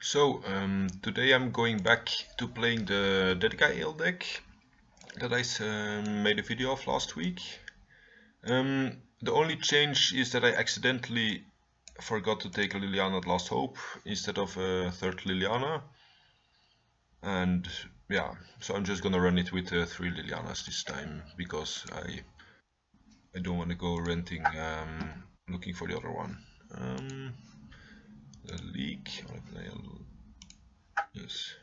So, today I'm going back to playing the Deadguy Ale deck that I made a video of last week. The only change is that I accidentally forgot to take a Liliana at Last Hope instead of a third Liliana. And yeah, so I'm just gonna run it with 3 Lilianas this time because I don't want to go renting, looking for the other one. The leak, yes.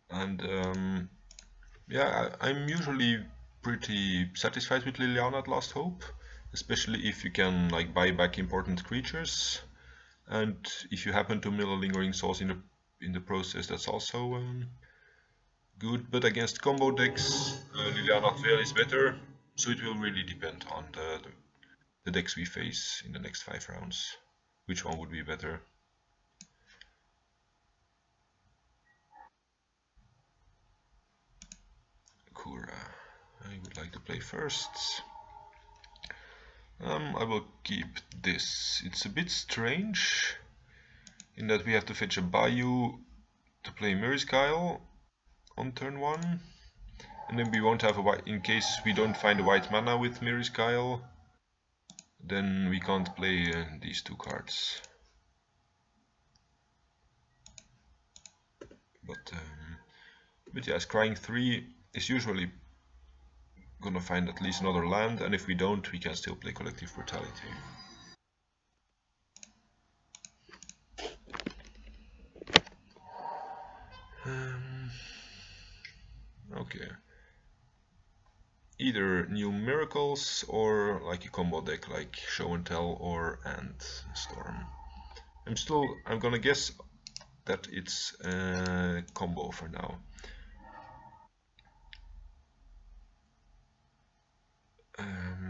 And yeah, I'm usually pretty satisfied with Liliana at Last Hope, especially if you can like buy back important creatures, and if you happen to mill a Lingering Souls in the process, that's also good. But against combo decks, Liliana at Veil is better, so it will really depend on the decks we face in the next 5 rounds, which one would be better. Kura, I would like to play first. I will keep this. It's a bit strange in that we have to fetch a Bayou to play Mirror's on turn 1, and then we won't have a white, in case we don't find a white mana with Mirror's, then we can't play these 2 cards. But yeah, Scrying 3 is usually gonna find at least another land, and if we don't, we can still play Collective Brutality. Okay. Either new miracles or like a combo deck like Show and Tell or Ant Storm. I'm gonna guess that it's a combo for now.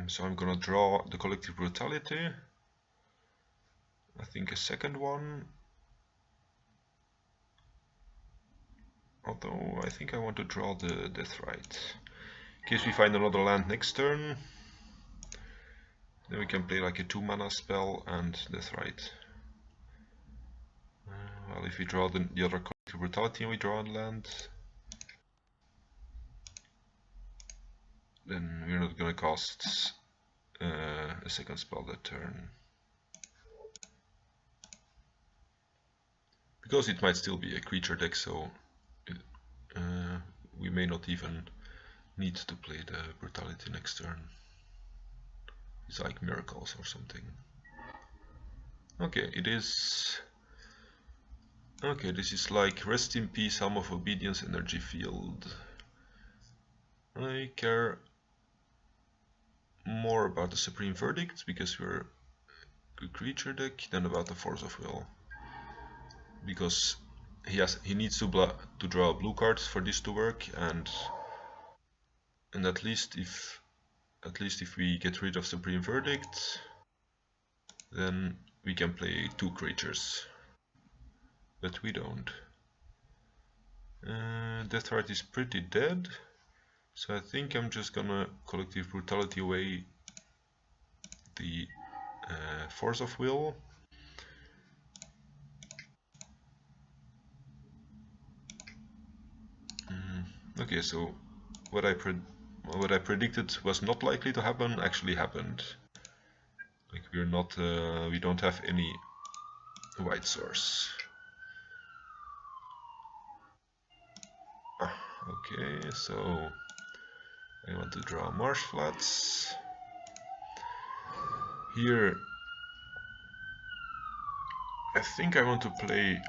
So I'm gonna draw the Collective Brutality. I think a second one. Although I think I want to draw the Deathrite. In case we find another land next turn, then we can play like a 2 mana spell and Deathrite. Well, if we draw the other Collective Brutality and we draw a land, then we're not gonna cast a second spell that turn. Because it might still be a creature deck, so we may not even need to play the Brutality next turn. It's like Miracles or something. Okay, it is... Okay, this is like Rest in Peace, Helm of Obedience, Energy Field. I care more about the Supreme Verdict because we're a creature deck than about the Force of Will, because he needs to draw a blue card for this to work, and at least if we get rid of Supreme Verdict, then we can play 2 creatures, but we don't. Deathrite is pretty dead, so I think I'm just gonna Collective Brutality away the Force of Will. Okay, so what I predicted was not likely to happen actually happened. Like we don't have any white source. Okay, so I want to draw Marsh Flats. Here I think I want to play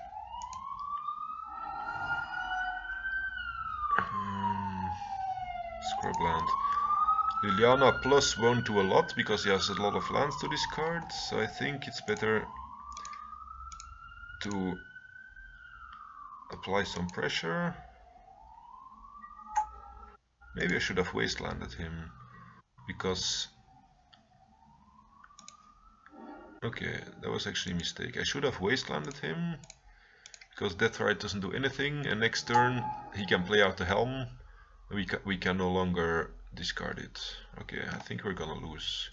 Scrubland. Liliana plus won't do a lot because he has a lot of lands to discard, so I think it's better to apply some pressure. Maybe I should have wastelanded him, because... Okay, that was actually a mistake. I should have wastelanded him, because Deathrite doesn't do anything, and next turn he can play out the Helm, We can no longer discard it. Okay, I think we're gonna lose.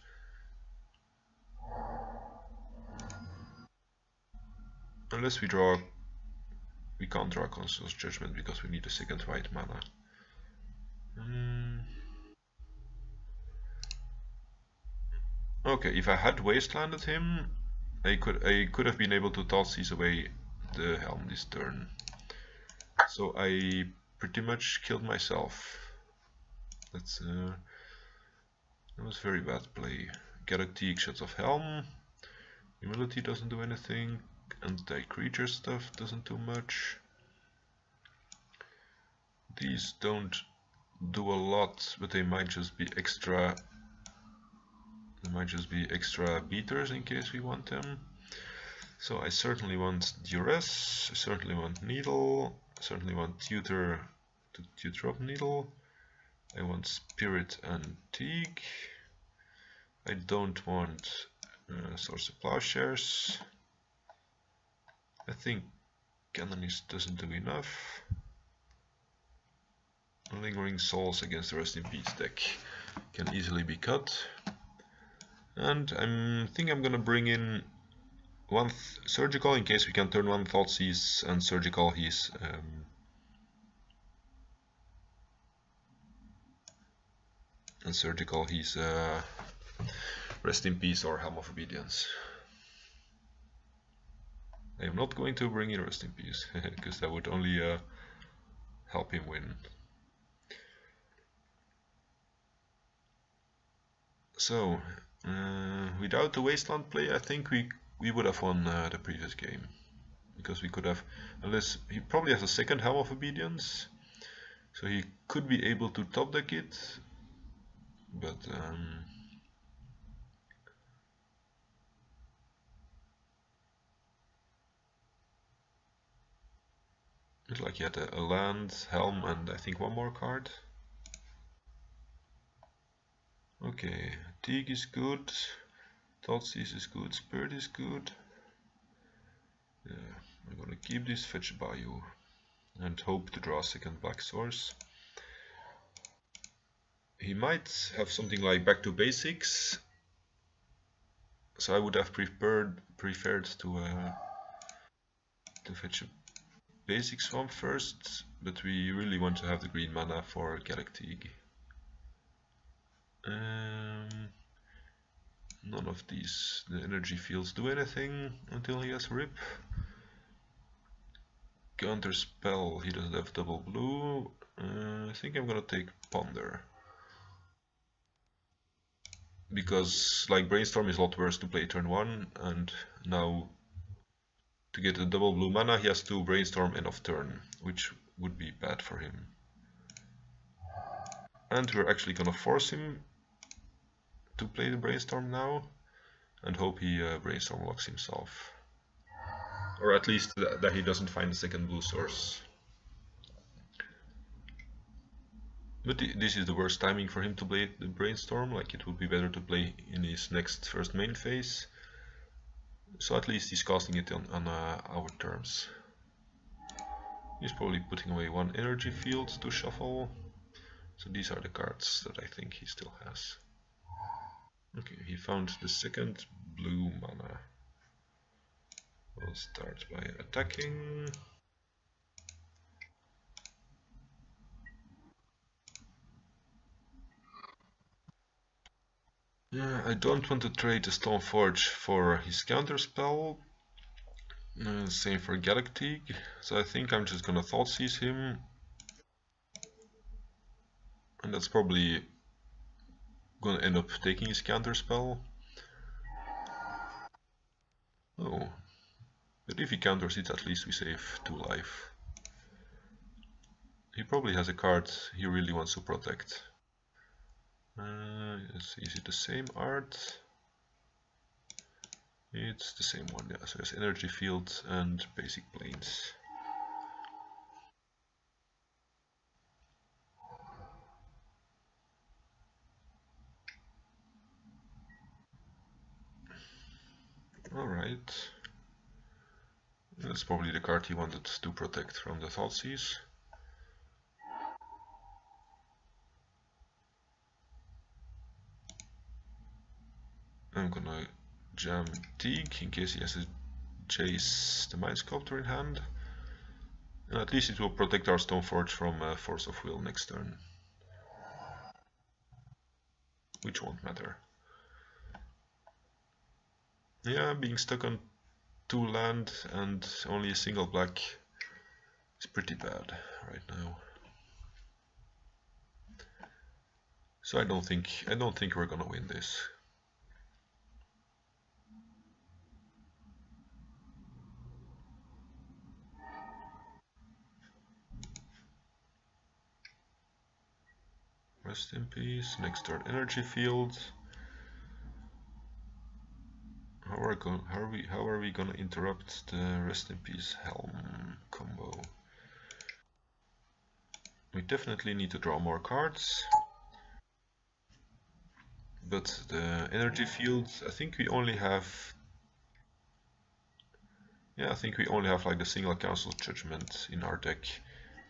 Unless we draw... We can't draw Consul's Judgment because we need a second white mana. Okay, if I had wastelanded him, I could have been able to Thoughtseize away the Helm this turn. So I pretty much killed myself. That was very bad play. Galactic Shots of Helm. Humility doesn't do anything. Anti-creature stuff doesn't do much. These don't do a lot, but they might just be extra. They might just be extra beaters in case we want them. So I certainly want Duress. I certainly want Needle. I certainly want Tutor to tutor up Needle. I want Spirit and Teague. I don't want Source of Plowshares. I think Canonist doesn't do enough. Lingering Souls against the Rest in Peace deck can easily be cut. And I think I'm gonna bring in one Surgical in case we can turn one Thoughtseize and Surgical his Rest in Peace or Helm of Obedience. I am not going to bring in Rest in Peace because that would only help him win. So without the Wasteland play, I think we would have won the previous game, because we could have, unless he probably has a second Helm of Obedience, so he could be able to top deck it, but it's like he had a land, Helm, and I think one more card. Okay, Teague is good, Thoughtseize is good, Spirit is good. Yeah, I'm gonna keep this Fetch Bayou and hope to draw a second black source. He might have something like Back to Basics, so I would have preferred to fetch a basic swamp first, but we really want to have the green mana for Galactic. None of these, the energy fields, do anything until he has Rip. Counter spell, he doesn't have double blue. I think I'm gonna take Ponder, because like Brainstorm is a lot worse to play turn 1, and now to get a double blue mana he has to Brainstorm end of turn, which would be bad for him. And we're actually gonna force him to play the Brainstorm now, and hope he Brainstorm locks himself. Or at least that he doesn't find a second blue source. But this is the worst timing for him to play the Brainstorm, like it would be better to play in his next first main phase. So at least he's casting it on our terms. He's probably putting away one energy field to shuffle. So these are the cards that I think he still has. Okay, he found the second blue mana. We'll start by attacking. Yeah, I don't want to trade the Stoneforge for his counterspell. Same for Galactic. So I think I'm just gonna Thoughtseize him. And that's probably gonna end up taking his counterspell. Oh, but if he counters it, at least we save 2 life. He probably has a card he really wants to protect. Is it the same art? It's the same one, yeah. So it's energy field and basic planes. Alright. That's probably the card he wanted to protect from the Thoughtseize. I'm gonna jam Teague in case he has to chase the Mind Sculptor in hand. And at least it will protect our Stoneforge from Force of Will next turn. Which won't matter. Yeah, being stuck on 2 land and only a single black is pretty bad right now. So I don't think we're gonna win this. Rest in peace. Next turn, energy field. How are we gonna interrupt the rest in peace helm combo? We definitely need to draw more cards. But the energy field, I think we only have. Yeah, I think we only have like the single Council Judgment in our deck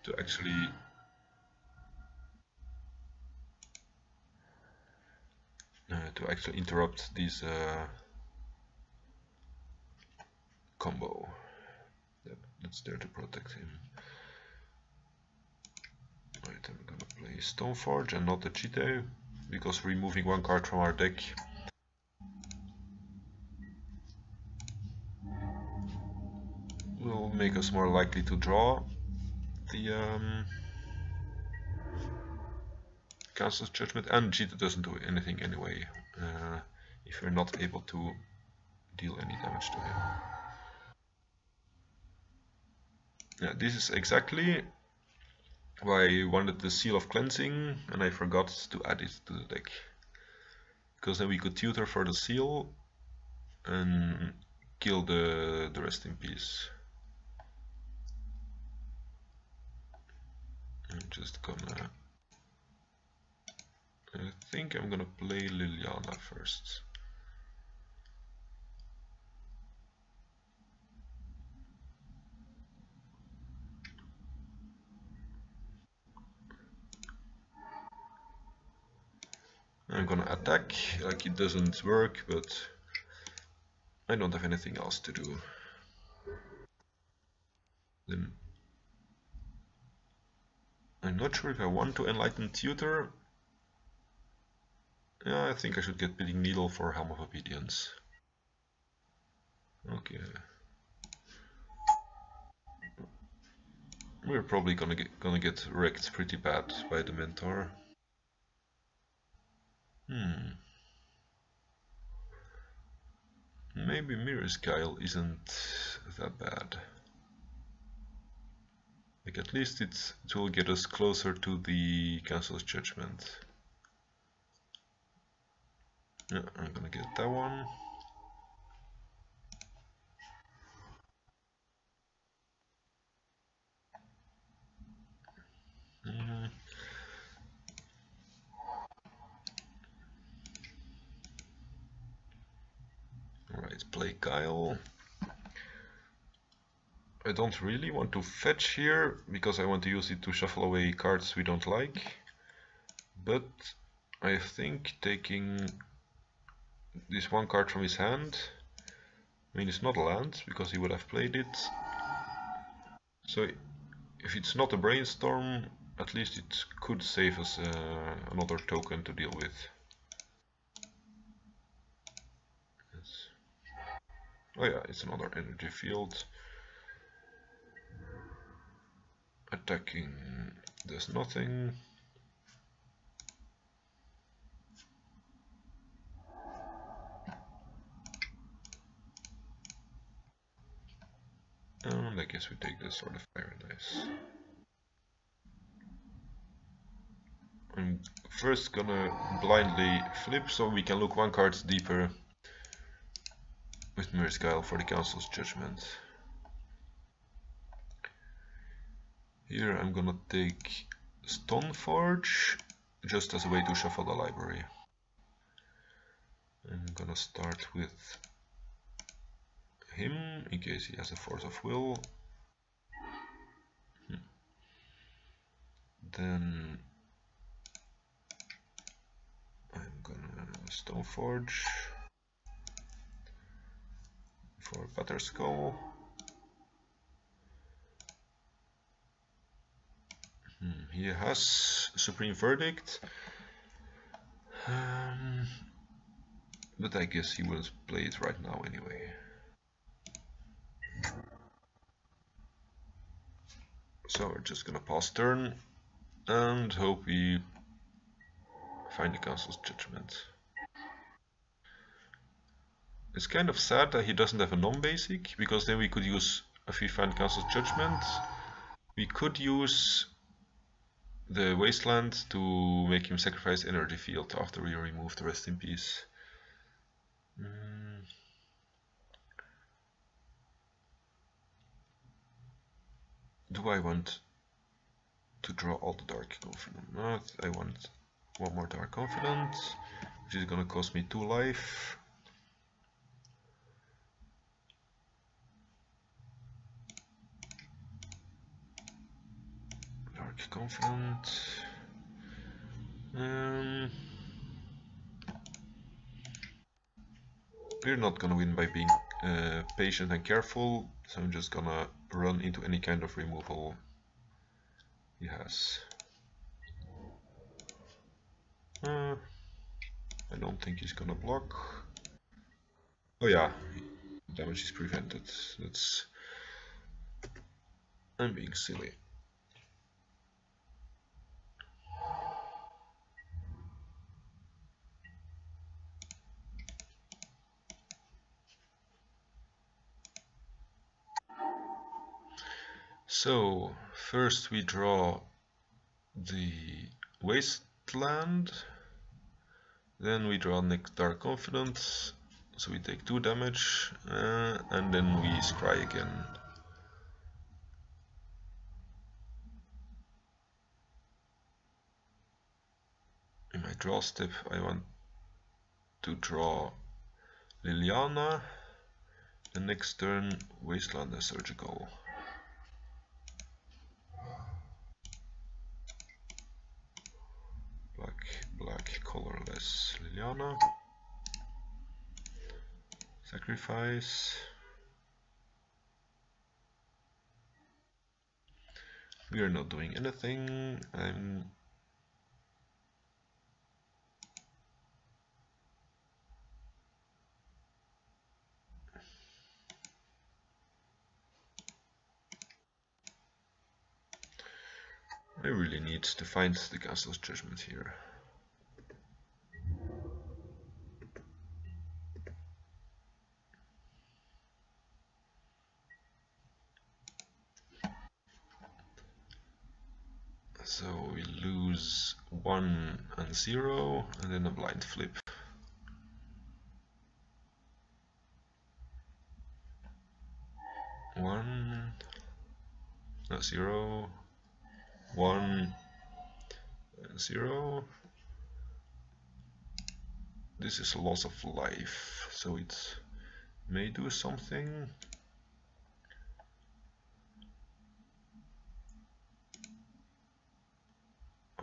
to actually interrupt these combo that's there to protect him. Right, I'm gonna play Stoneforge and not the Cheetah, because removing 1 card from our deck will make us more likely to draw the Council's Judgment, and Cheetah doesn't do anything anyway if we're not able to deal any damage to him. Yeah, this is exactly why I wanted the Seal of Cleansing and I forgot to add it to the deck. Because then we could tutor for the seal and kill the rest in peace. I'm just gonna... I think I'm gonna play Liliana first. I'm gonna attack, like it doesn't work, but I don't have anything else to do. Then I'm not sure if I want to Enlighten Tutor. Yeah, I think I should get Pitting Needle for Helm of Obedience. Okay. We're probably gonna get wrecked pretty bad by the Mentor. Maybe Mirror's Guile isn't that bad. Like at least it will get us closer to the Council's Judgment. Yeah, I'm gonna get that one. Alright, play Guile. I don't really want to fetch here, because I want to use it to shuffle away cards we don't like. But I think taking this 1 card from his hand, I mean it's not a land, because he would have played it. So if it's not a Brainstorm, at least it could save us another token to deal with. Oh yeah, it's another energy field. Attacking does nothing. And I guess we take this Sword of Paradise. I'm first gonna blindly flip so we can look 1 card deeper with Mirror's Guile for the Council's Judgment. Here I'm gonna take Stoneforge just as a way to shuffle the library. I'm gonna start with him in case he has a Force of Will. Then I'm gonna Stoneforge. for Batterskull. He has Supreme Verdict, but I guess he will play it right now anyway. So we're just gonna pass turn and hope we find the Council's Judgment. It's kind of sad that he doesn't have a non-basic, because then we could use, if we find Council's Judgment, we could use the Wasteland to make him sacrifice Energy Field after we remove the Rest in Peace. Do I want to draw all the Dark Confidant? No, I want one more Dark Confidant, which is gonna cost me 2 life. Dark Confidant. We're not gonna win by being patient and careful, so I'm just gonna run into any kind of removal he has. I don't think he's gonna block. Oh yeah, damage is prevented. That's... I'm being silly. So, first we draw the Wasteland, then we draw next Dark Confidant, so we take 2 damage, and then we scry again. In my draw step I want to draw Liliana, the next turn Wasteland and Surgical. Black, colorless Liliana. Sacrifice. We are not doing anything. I really need to find the Castle's Judgment here. So we lose 1 and 0, and then a blind flip. 1, 0, 1, 0. This is a loss of life, so it may do something.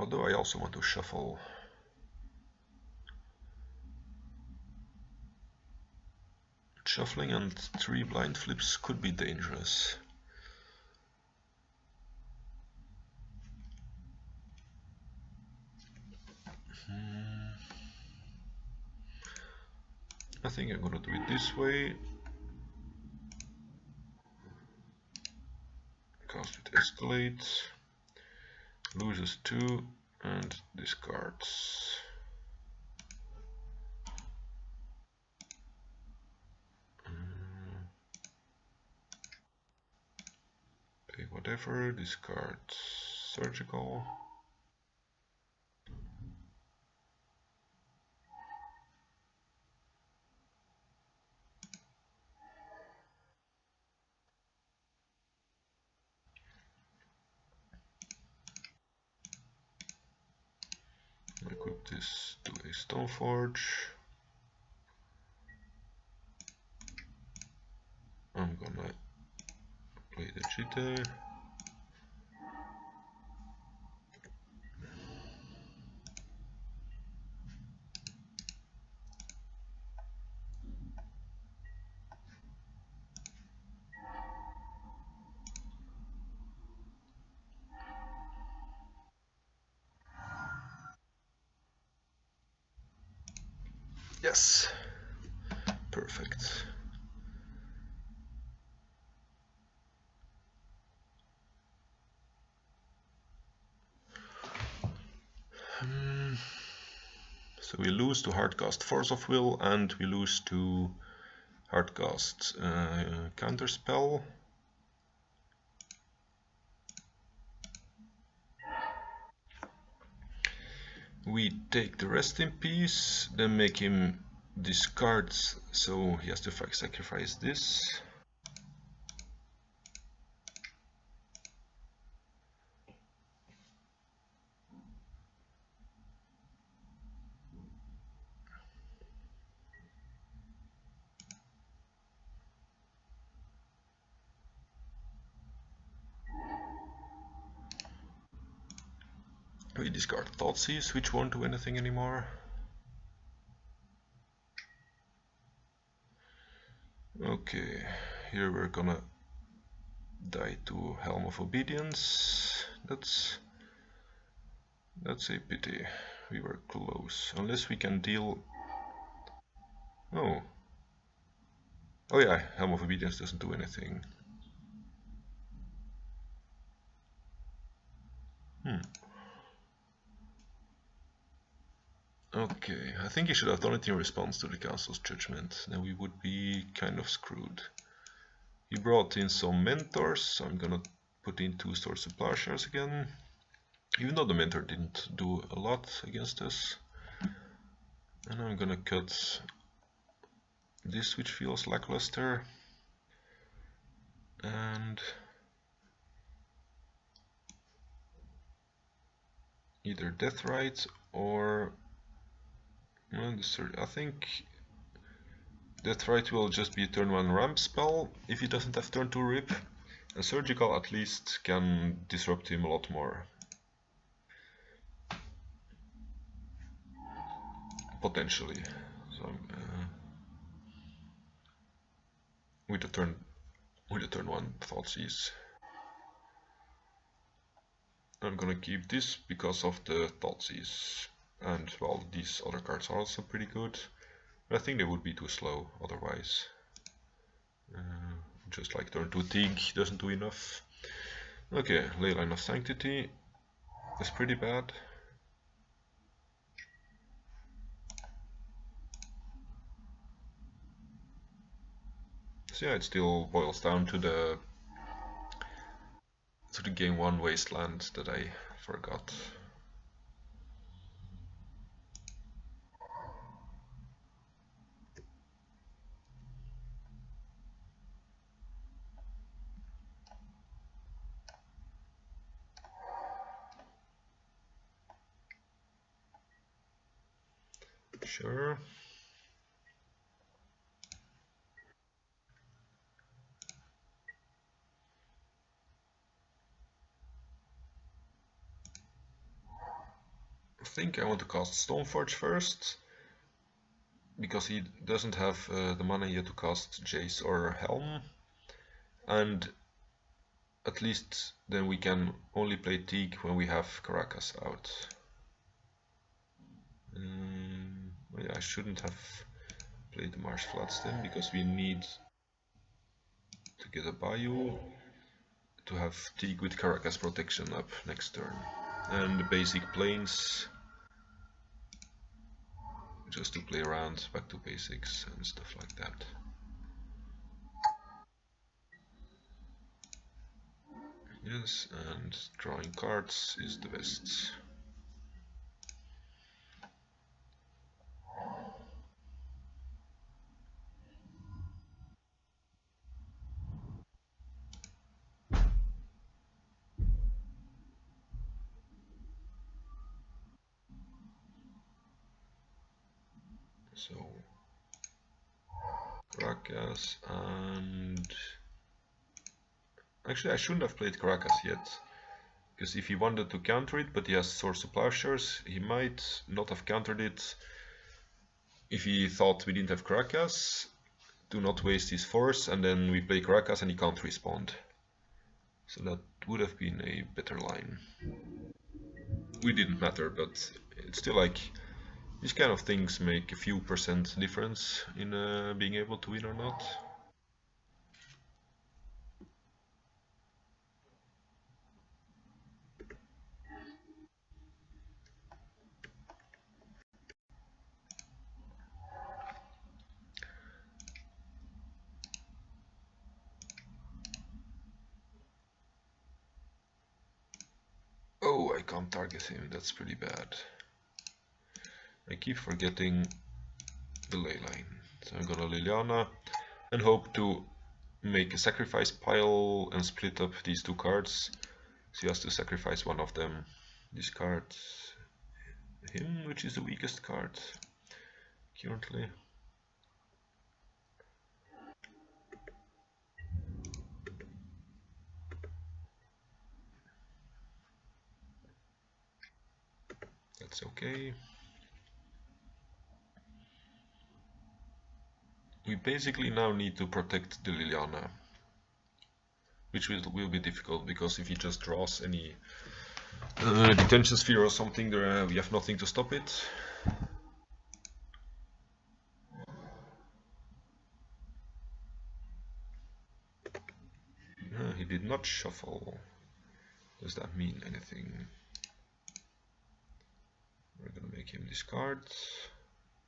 Although I also want to shuffle. Shuffling and 3 blind flips could be dangerous. I think I'm gonna do it this way. Cast with Escalate. Loses 2 and discards. Okay, whatever, discards Surgical. I could this do a Stoneforge. I'm gonna play the Jitte. Yes. Perfect. So we lose to Hardcast Force of Will, and we lose to Hardcast Counterspell. We take the rest in peace, then make him discard, so he has to sacrifice this. We discard Thoughtseize, which won't do anything anymore. Okay, here we're gonna die to Helm of Obedience. That's a pity. We were close. Unless we can deal... Oh. Oh yeah, Helm of Obedience doesn't do anything. Okay, I think he should have done it in response to the Council's judgment. Then we would be kind of screwed. He brought in some mentors, so I'm gonna put in 2 Swords of Plowshares again. Even though the mentor didn't do a lot against us. And I'm gonna cut this, which feels lackluster. And either Deathrite or... well, I think Deathrite will just be a turn 1 ramp spell if he doesn't have turn 2 rip. And Surgical at least can disrupt him a lot more. Potentially. So with the turn 1 Thoughtseize. I'm gonna keep this because of the Thoughtseize. And well, these other cards are also pretty good. But I think they would be too slow otherwise. Just like turn 2 Tig doesn't do enough. Okay, Leyline of Sanctity is pretty bad. So yeah, it still boils down to the game 1 Wasteland that I forgot. Sure. I think I want to cast Stoneforge first, because he doesn't have the mana yet to cast Jace or Helm, and at least then we can only play Teague when we have Caracas out. Yeah, I shouldn't have played the Marsh Flats then, because we need to get a Bayou to have Teague with Caracas protection up next turn. And the basic planes, just to play around, back to basics and stuff like that. Yes, and drawing cards is the best. So Caracas, and actually I shouldn't have played Caracas yet, because if he wanted to counter it but he has Swords of Plowshares, he might not have countered it if he thought we didn't have Caracas, to not waste his force, and then we play Caracas and he can't respond. So that would have been a better line. We didn't matter, but it's still like, These kind of things make a few percent difference in being able to win or not. Oh, I can't target him, that's pretty bad. I keep forgetting the ley line. So I'm gonna Liliana and hope to make a sacrifice pile and split up these two cards. So he has to sacrifice one of them. Discard him, which is the weakest card currently. That's okay. We basically now need to protect the Liliana, which will be difficult because if he just draws any detention sphere or something, we have nothing to stop it. He did not shuffle. Does that mean anything? We're gonna make him discard.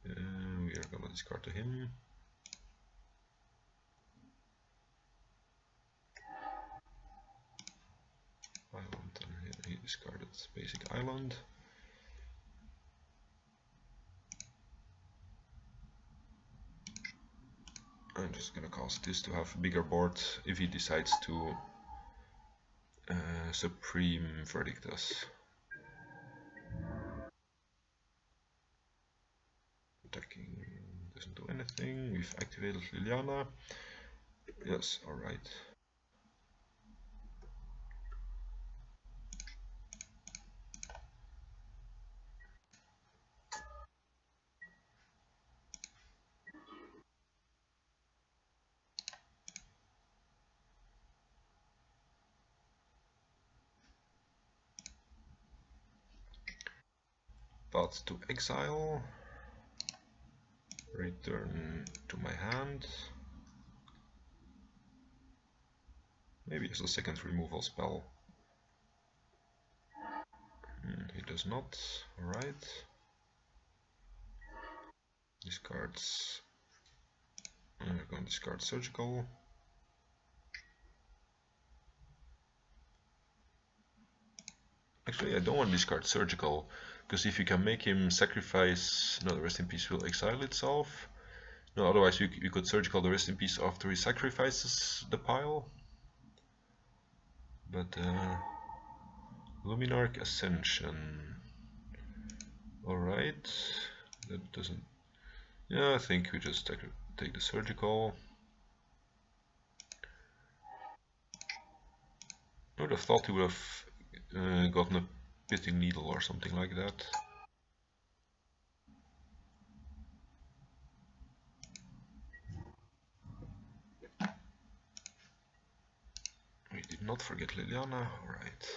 We are gonna discard to him. Island, and he discarded basic island. I'm just gonna cast this to have a bigger board if he decides to Supreme Verdict us. Attacking doesn't do anything. We've activated Liliana. Yes, alright. Path to exile. Return to my hand. Maybe as a second removal spell. He does not. Alright. Discards. I'm going to discard surgical. Actually, I don't want to discard surgical, because if you can make him sacrifice, no, the rest in peace will exile itself. No, otherwise you could surgical the rest in peace after he sacrifices the pile. But Luminarch Ascension. Alright, that doesn't. Yeah, I think we just take the surgical. I would have thought he would have gotten a pitting needle or something like that. We did not forget Liliana, alright.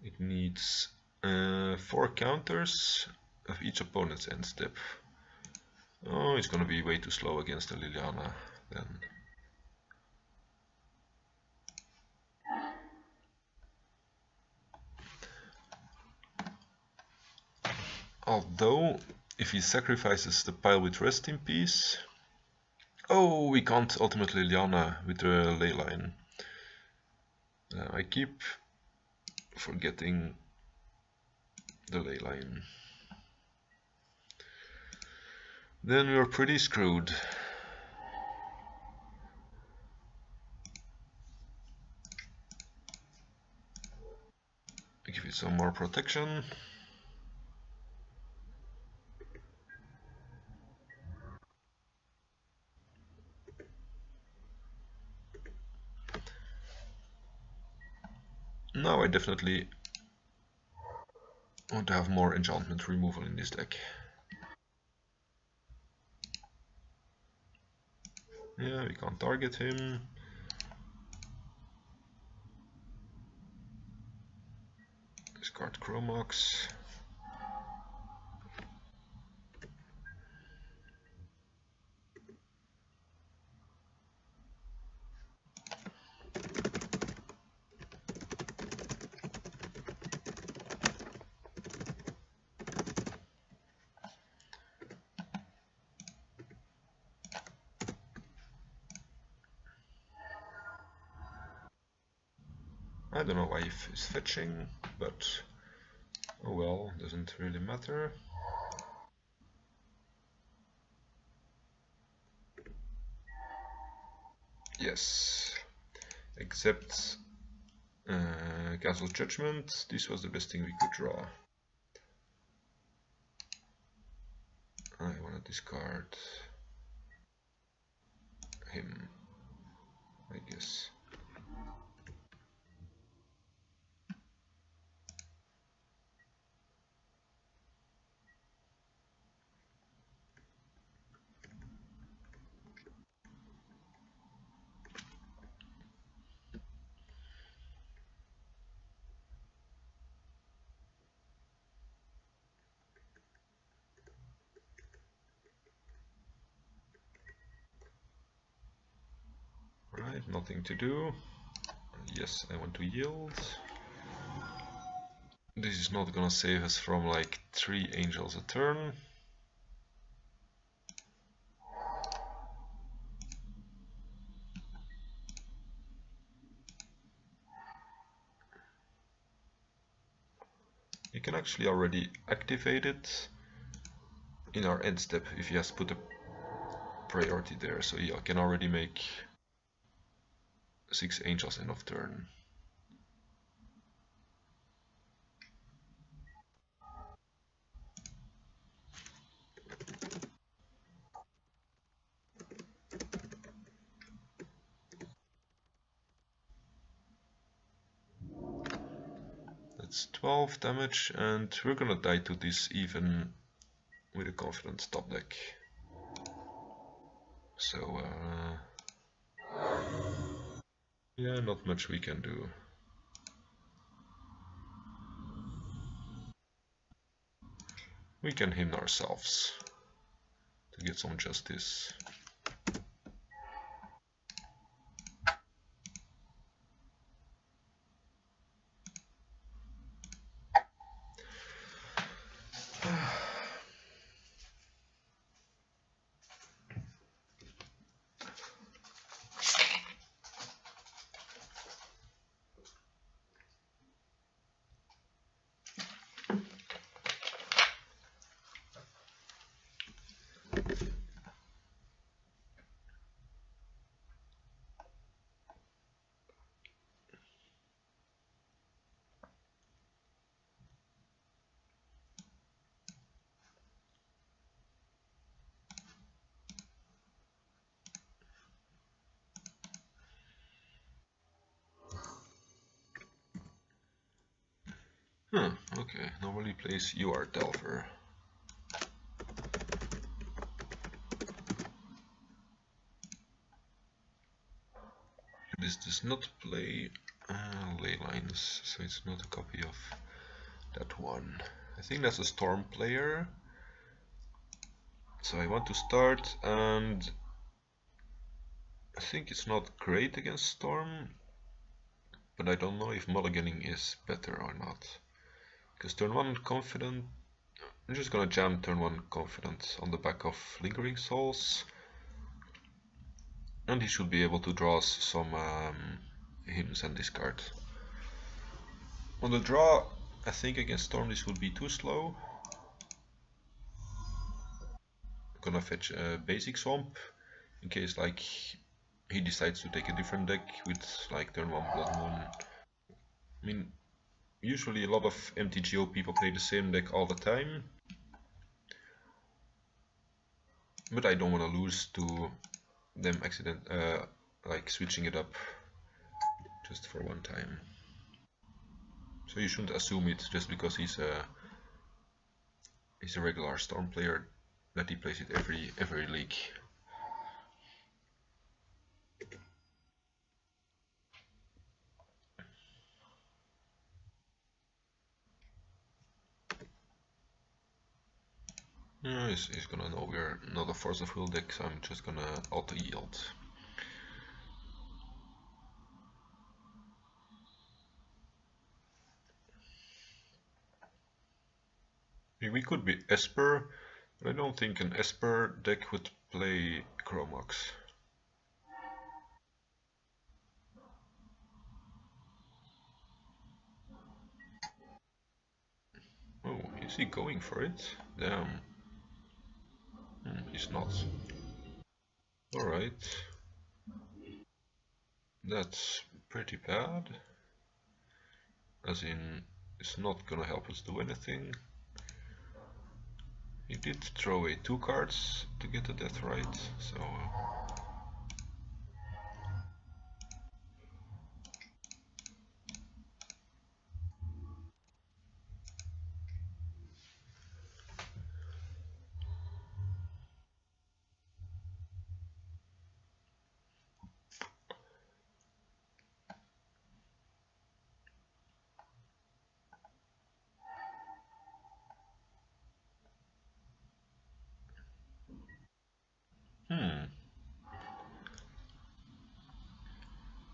It needs 4 counters of each opponent's end step. Oh, it's gonna be way too slow against the Liliana then. Although, if he sacrifices the pile with rest in peace... Oh, we can't ultimate Liliana with the ley line. I keep forgetting the ley line. Then we're pretty screwed. Give it some more protection. Now I definitely want to have more enchantment removal in this deck. Yeah, we can't target him. Discard Chromox. I don't know why he's fetching, but oh well, doesn't really matter. Yes, except Castle Judgment, this was the best thing we could draw. I want to discard him, I guess. Right, nothing to do. Yes, I want to yield. This is not gonna save us from like 3 angels a turn. You can actually already activate it in our end step if he has put a priority there, so yeah, I can already make 6 angels end of turn. That's 12 damage, and we're gonna die to this even with a confident top deck. So yeah, not much we can do. We can hymn ourselves to get some justice. Okay, normally plays You Are Delver. This does not play ley lines, so it's not a copy of that one. I think that's a Storm player. So I want to start, and I think it's not great against Storm, but I don't know if mulliganing is better or not. Because turn 1 confident, I'm just gonna jam turn 1 confident on the back of Lingering Souls, and he should be able to draw some hymns and discard. On the draw, I think against Storm this would be too slow. I'm gonna fetch a basic swamp in case like he decides to take a different deck with like turn 1 Blood Moon. I mean, usually a lot of MTGO people play the same deck all the time, but I don't want to lose to them like switching it up just for one time. So you shouldn't assume it just because he's a regular Storm player that he plays it every league. He's gonna know we're not a Force of Will deck, so I'm just gonna auto yield. We could be Esper, but I don't think an Esper deck would play Chromox. Oh, is he going for it? Damn. He's not. Alright. That's pretty bad. As in, it's not gonna help us do anything. He did throw away 2 cards to get the death right, so...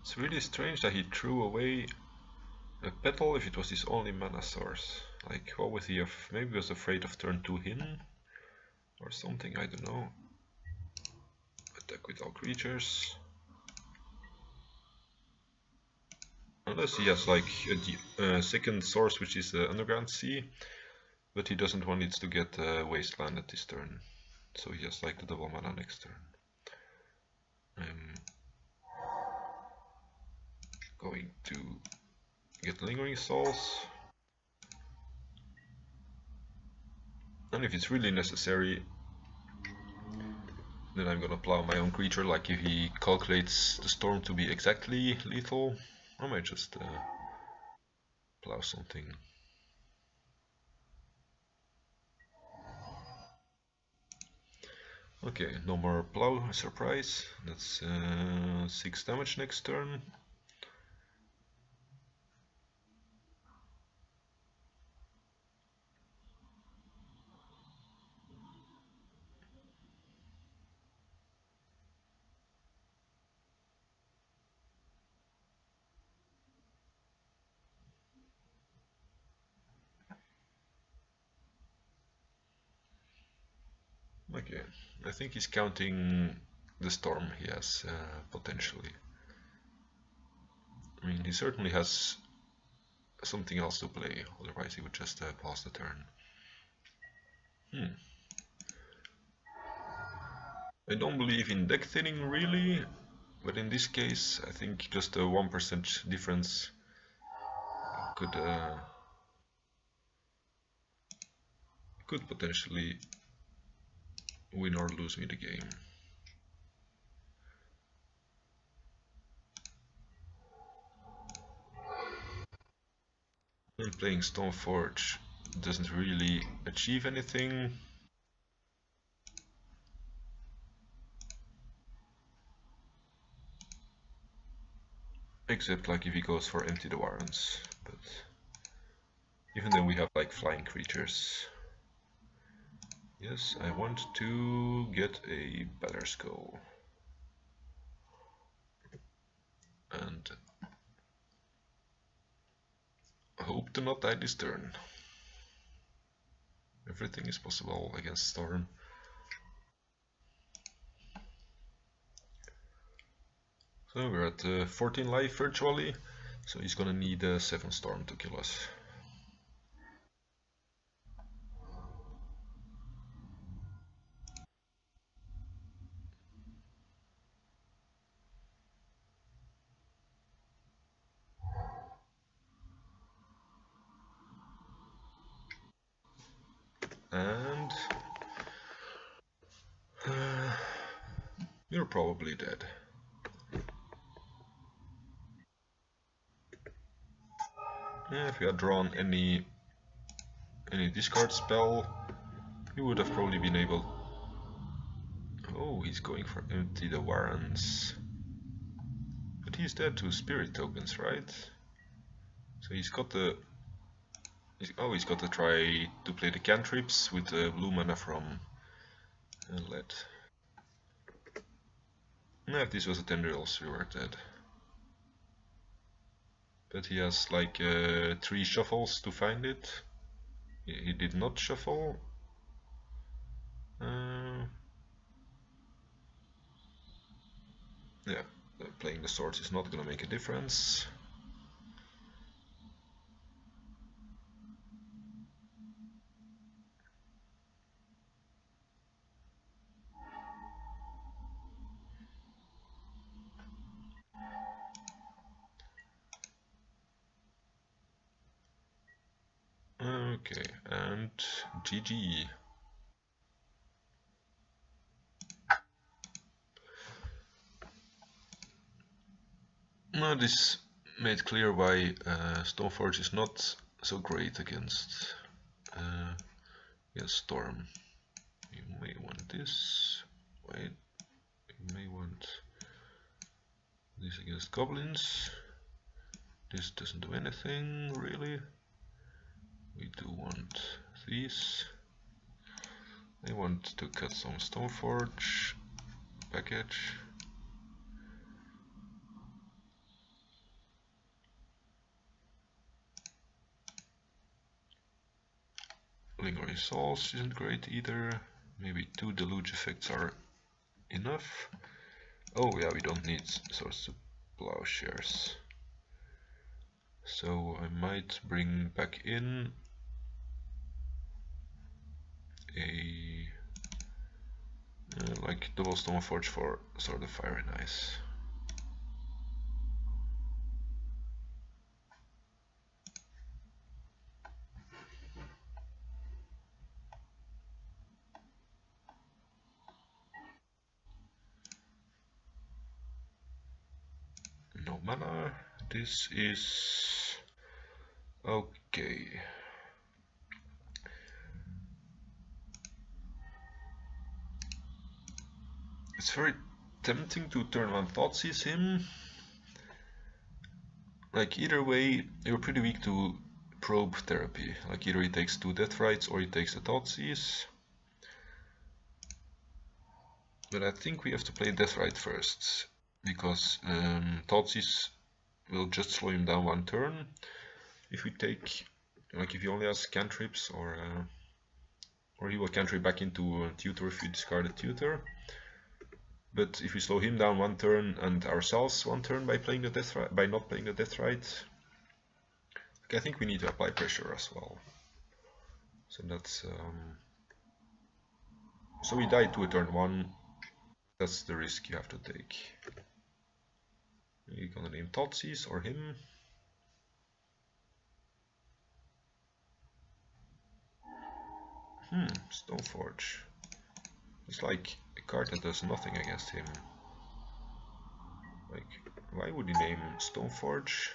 It's really strange that he threw away a petal if it was his only mana source. Like, what would he have? Maybe he was afraid of turn 2 hidden? Or something, I don't know. Attack with all creatures. Unless he has like a second source, which is the Underground Sea, but he doesn't want it to get Wasteland at this turn. So he has like the double mana next turn. I'm going to get Lingering Souls. And if it's really necessary, then I'm gonna plow my own creature. Like if he calculates the storm to be exactly lethal, I might just plow something. Okay, no more plow, surprise. That's 6 damage next turn. Okay, I think he's counting the storm he has potentially. I mean, he certainly has something else to play, otherwise he would just pass the turn. I don't believe in deck thinning really, but in this case I think just a 1% difference could potentially win or lose me the game. And playing Stoneforge doesn't really achieve anything. Except like if he goes for Empty the Warrens, but even then we have like flying creatures. Yes, I want to get a Better Skull. And hope to not die this turn. Everything is possible against Storm. So we're at 14 life virtually, so he's gonna need a 7 Storm to kill us. And you're probably dead. If you had drawn any discard spell, you would have probably been able. Oh, he's going for Empty the Warrens. But he's dead to spirit tokens, right? So he's got the Oh, he's got to try to play the cantrips with the blue mana from lead. No, if this was a Tendrils, we were dead. But he has like 3 shuffles to find it. He did not shuffle. Yeah, playing the swords is not gonna make a difference. Okay, and GG. Now this made clear why Stoneforge is not so great against Storm. You may want this. Wait, you may want this against goblins. This doesn't do anything really. We do want these. I want to cut some Stoneforge package. Lingering Souls isn't great either. Maybe 2 deluge effects are enough. Oh yeah, we don't need Swords to Plowshares. So I might bring back in a like double Stoneforge for Sword of Fire and Ice. No mana. This is okay. It's very tempting to turn on Thoughtseize him. Like either way, you're pretty weak to probe therapy. Like either he takes 2 Death Rites or he takes the Thoughtseize. But I think we have to play Death Rite first, because Thoughtseize will just slow him down 1 turn. If we take, like if he only has cantrips, or he will cantrip back into Tutor if you discard a Tutor. But if we slow him down 1 turn and ourselves 1 turn by playing the Death Rite, by not playing the Death Rite, I think we need to apply pressure as well. So that's so we die to a turn 1. That's the risk you have to take. You're gonna name Thoughtseize or him. Stoneforge. It's like a card that does nothing against him. Like, why would he name Stoneforge?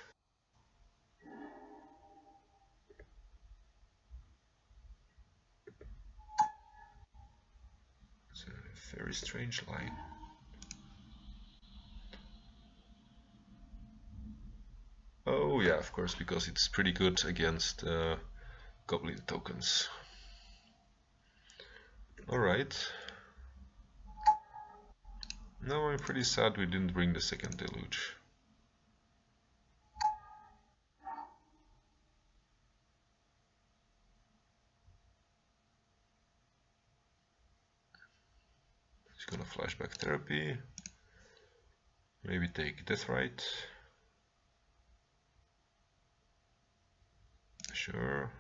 It's a very strange line. Oh yeah, of course, because it's pretty good against goblin tokens. Alright. Now I'm pretty sad we didn't bring the second deluge. He's gonna flashback therapy. Maybe take Death Rite. Sure.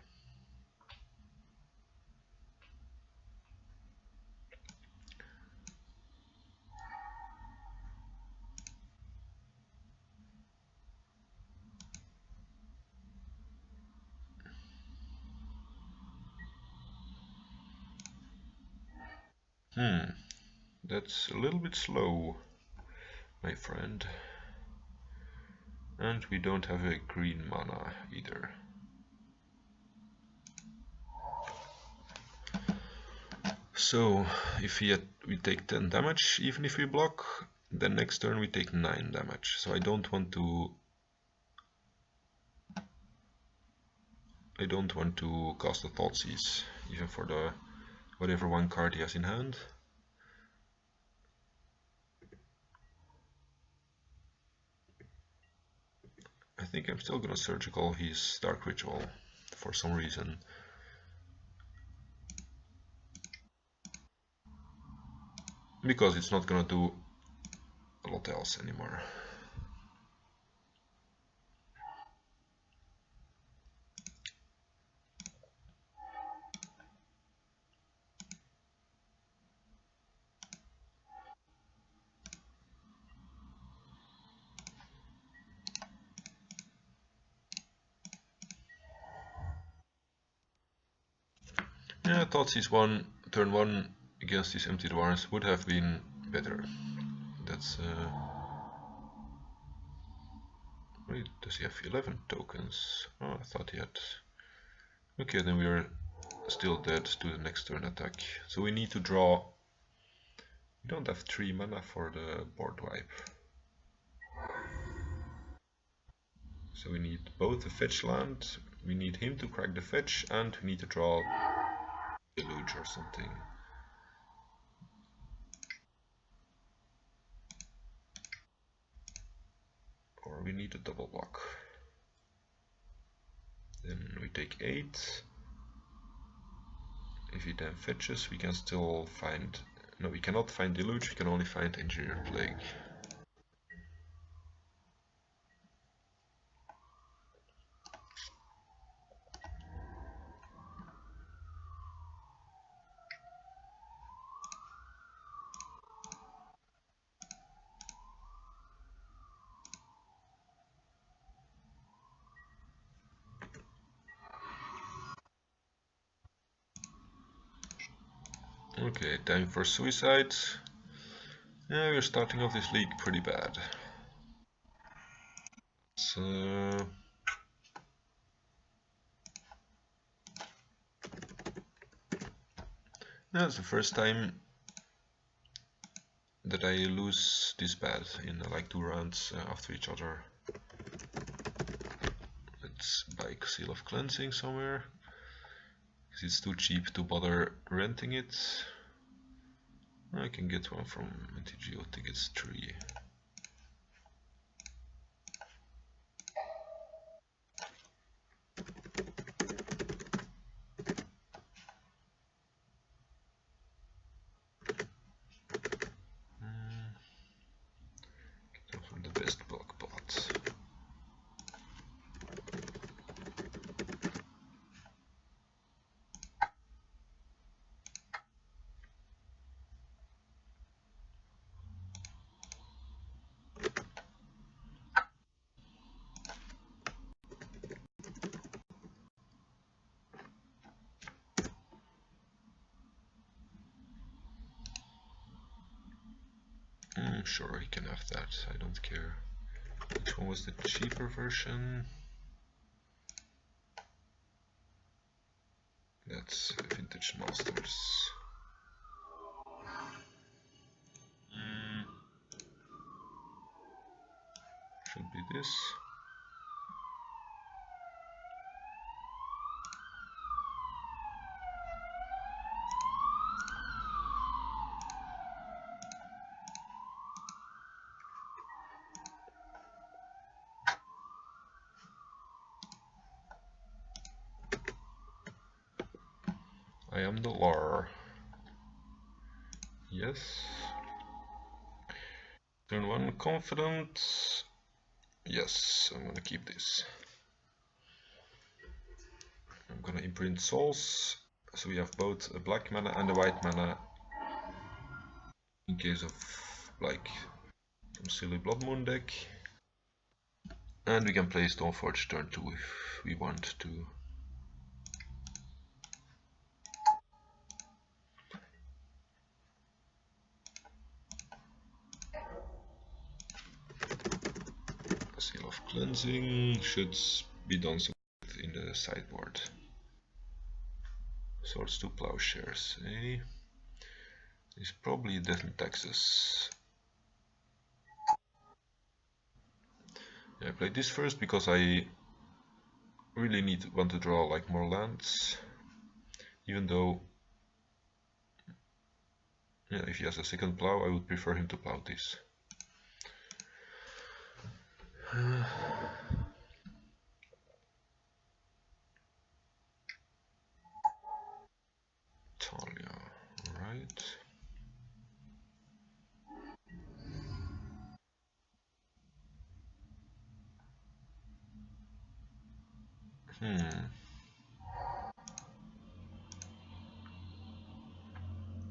That's a little bit slow, my friend. And we don't have a green mana either. So if we take 10 damage even if we block, then next turn we take 9 damage. So I don't want to I don't want to cast a Thoughtseize, even for the whatever one card he has in hand. I think I'm still gonna Surgical his Dark Ritual for some reason. Because it's not gonna do a lot else anymore. Yeah, I thought this turn 1 against these empty dwarves would have been better. That's wait, does he have 11 tokens? Oh, I thought he had. Okay, then we are still dead to the next turn attack. So we need to draw. We don't have 3 mana for the board wipe. So we need both a fetch land, we need him to crack the fetch, and we need to draw Deluge or something. Or we need a double block. Then we take 8. If he then fetches, we can still find... No, we cannot find Deluge, we can only find Engineered Plague. Okay, time for suicide. Yeah, we're starting off this league pretty bad. So... That's the first time that I lose this bad in like 2 rounds after each other. Let's buy Seal of Cleansing somewhere, because it's too cheap to bother renting it. I can get one from MTGO, I think it's 3. Get one from the best block bot. Sure, he can have that, I don't care. Which one was the cheaper version? That's Vintage Masters. Should be this. I am the Lar. Yes. Turn 1 confident. Yes, I'm gonna keep this. I'm gonna imprint souls, so we have both a black mana and a white mana in case of like some silly Blood Moon deck. And we can play Stoneforge turn 2 if we want to. Seal of Cleansing should be done so in the sideboard. Swords to Plowshares, eh? It's probably Death and Taxes. Yeah, I played this first because I really want to draw like more lands, even though yeah, if he has a second plow, I would prefer him to plow this. Talia, right.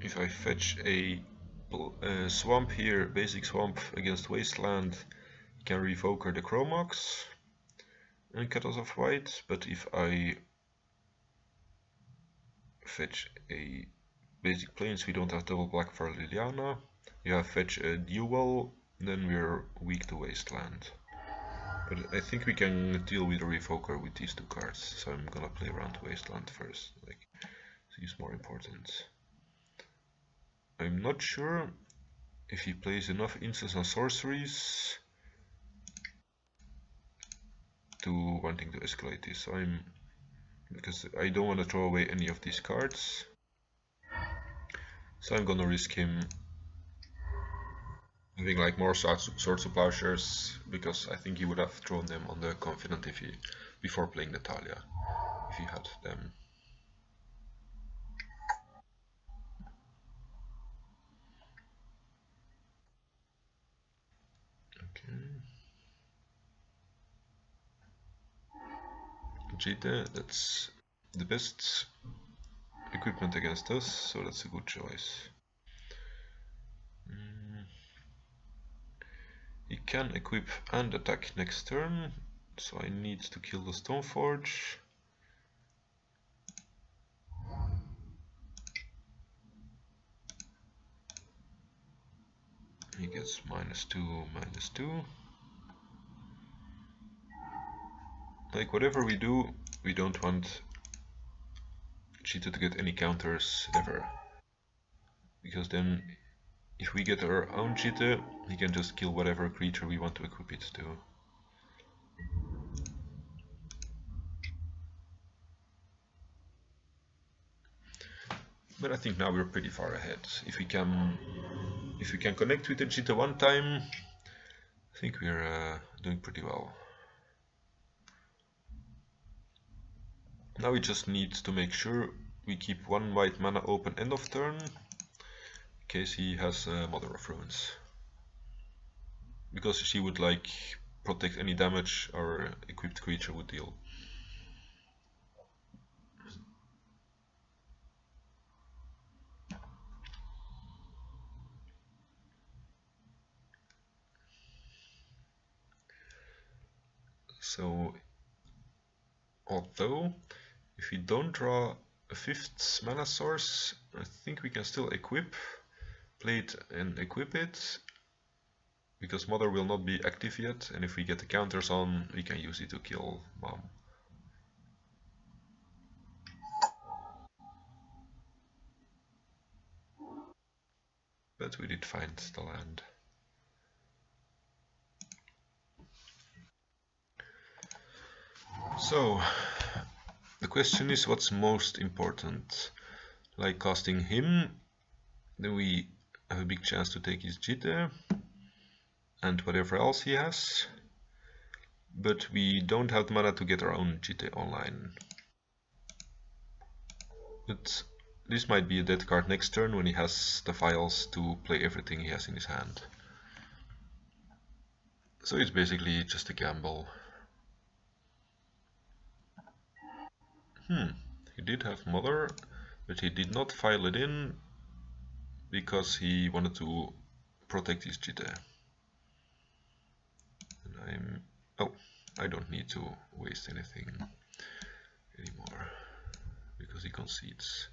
If I fetch a swamp here, basic swamp against wasteland, he can revoker the Chromox and cut us off white, but if I fetch a basic plains, we don't have double black for Liliana. If I fetch a dual, then we're weak to wasteland. But I think we can deal with a revoker with these two cards, so I'm gonna play around wasteland first. Like, seems more important. I'm not sure if he plays enough instants and sorceries to wanting to escalate this. So because I don't want to throw away any of these cards, so I'm gonna risk him having like more swords of plowshares, because I think he would have thrown them on the confident before playing the Talia, if he had them. Okay. Jita, that's the best equipment against us, so that's a good choice. He can equip and attack next turn, so I need to kill the Stoneforge. He gets -2, -2. Like, whatever we do, we don't want Cheetah to get any counters ever. Because then, if we get our own Cheetah, he can just kill whatever creature we want to equip it to. But I think now we're pretty far ahead. If we can connect with the Cheetah one time, I think we're doing pretty well. Now we just need to make sure we keep one white mana open end of turn, in case he has Mother of Runes. Because she would like protect any damage our equipped creature would deal. So, although if we don't draw a 5th mana source, I think we can still play it and equip it, because Mother will not be active yet, and if we get the counters on, we can use it to kill Mom. But we did find the land. So, the question is, what's most important? Like casting him, then we have a big chance to take his Jitte and whatever else he has, but we don't have the mana to get our own Jitte online. But this might be a dead card next turn when he has the files to play everything he has in his hand. So it's basically just a gamble. He did have Mother, but he did not file it in because he wanted to protect his Jitte. And I don't need to waste anything anymore because he concedes.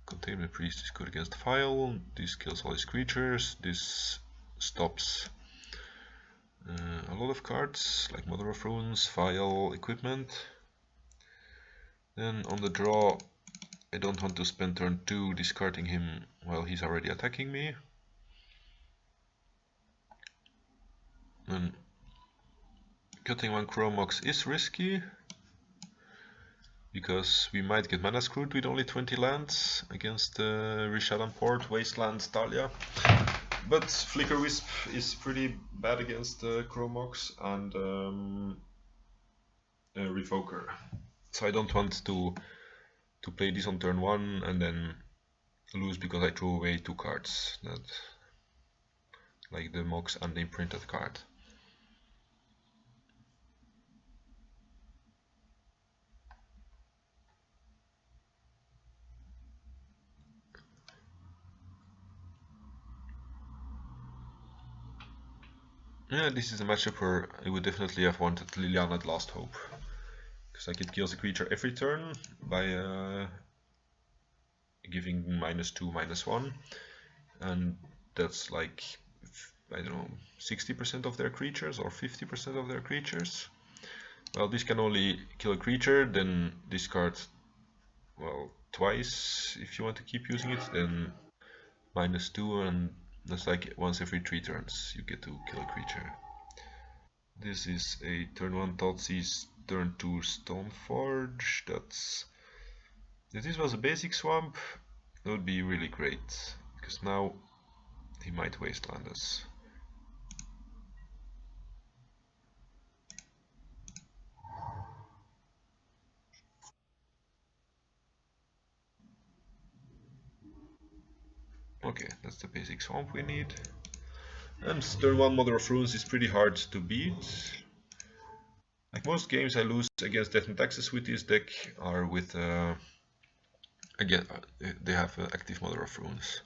Containment Priest is good against file. This kills all his creatures. This stops a lot of cards like Mother of Runes, file, equipment. Then on the draw, I don't want to spend turn 2 discarding him while he's already attacking me. Then cutting one Chromox is risky, because we might get mana screwed with only 20 lands against Rishadan Port, Wasteland, Thalia. But Flicker Wisp is pretty bad against Chromox and Revoker. So I don't want to play this on turn 1 and then lose because I threw away 2 cards, that, like the Mox and the imprinted card. Yeah, this is a matchup where I would definitely have wanted Liliana at Last Hope, because I could kill the creature every turn by giving -2, -1, and that's like, I don't know, 60% of their creatures or 50% of their creatures. Well, this can only kill a creature, then discard, well, twice if you want to keep using it, then -2, and that's like once every 3 turns you get to kill a creature. This is a turn 1 Thoughtseize, turn 2 Stoneforge. If this was a basic swamp, that would be really great, because now he might wasteland us. Okay, that's the basic swamp we need. And turn 1 Mother of Runes is pretty hard to beat. Like most games I lose against Death and Taxes with this deck are with, again, they have active Mother of Runes.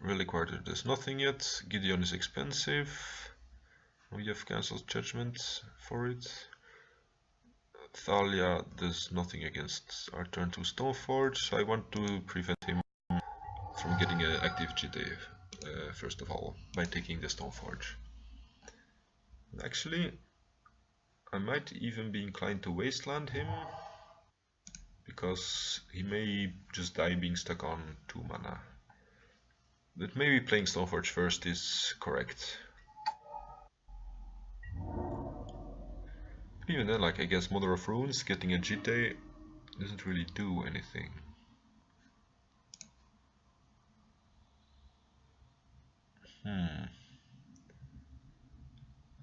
Relic Warrior does nothing yet. Gideon is expensive. We have cancelled Judgment for it. Thalia does nothing against our turn 2 Stoneforge, so I want to prevent him from getting an active GT first of all, by taking the Stoneforge. Actually, I might even be inclined to wasteland him, because he may just die being stuck on 2 mana. But maybe playing Stoneforge first is correct. But even then, like, I guess Mother of Runes getting a GT doesn't really do anything.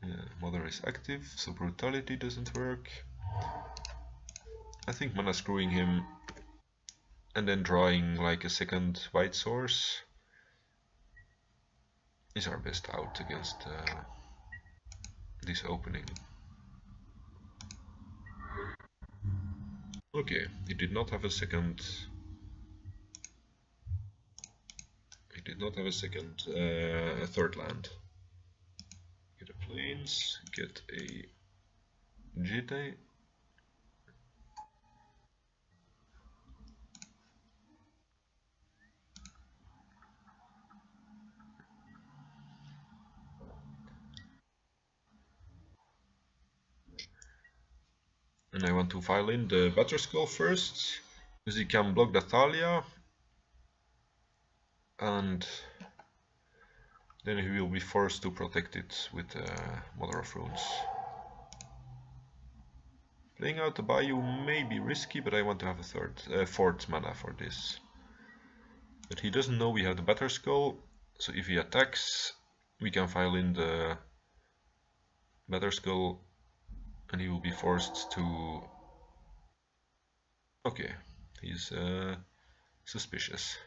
Yeah, Mother is active, so Brutality doesn't work. I think mana screwing him and then drawing like a second white source is our best out against this opening. Okay, he did not have a second. He did not have a second, a third land. Get a plains, get a GT. And I want to file in the Batterskull first, because he can block the Thalia, and then he will be forced to protect it with Mother of Runes. Playing out the Bayou may be risky, but I want to have a fourth mana for this. But he doesn't know we have the Batterskull, so if he attacks, we can file in the Batterskull, and he will be forced to... Okay, he's suspicious.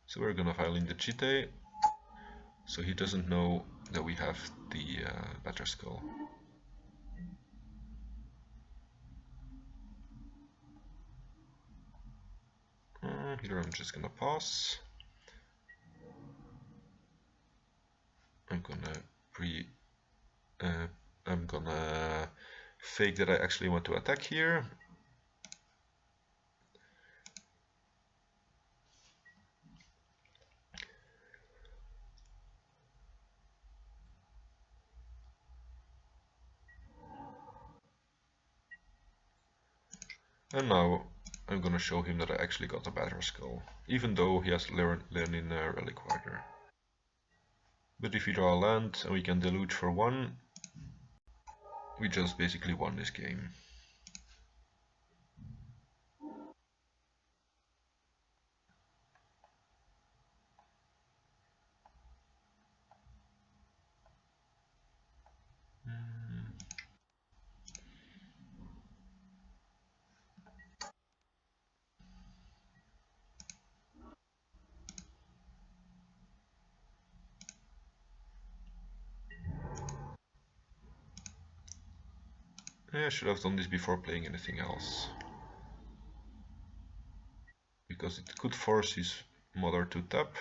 So we're gonna file in the Chite, so he doesn't know that we have the Batterskull. Here I'm just gonna pass. I'm gonna fake that I actually want to attack here. And now I'm gonna show him that I actually got a Batterskull, even though he has Learning Relic Warrior. But if we draw a land and we can deluge for 1, we just basically won this game. Yeah, I should have done this before playing anything else, because it could force his mother to tap,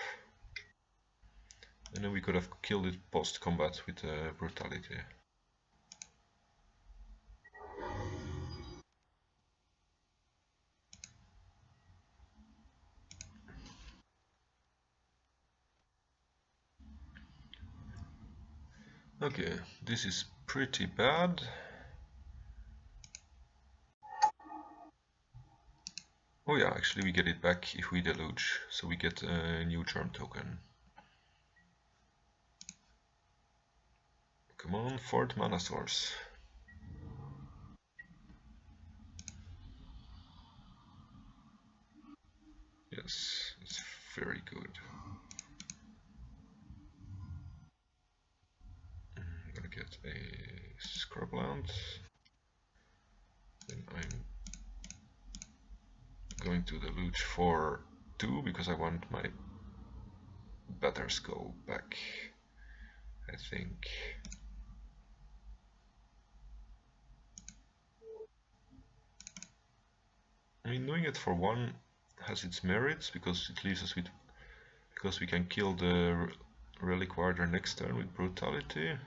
and then we could have killed it post-combat with brutality. Okay, this is pretty bad. Oh yeah, actually we get it back if we deluge, so we get a new charm token. Come on, 4th mana source. Yes, it's very good. I'm gonna get a scrubland. Then I'm going to deluge for 2 because I want my better skull back, I think. I mean, doing it for 1 has its merits because it leaves us with, because we can kill the relic warder next turn with brutality.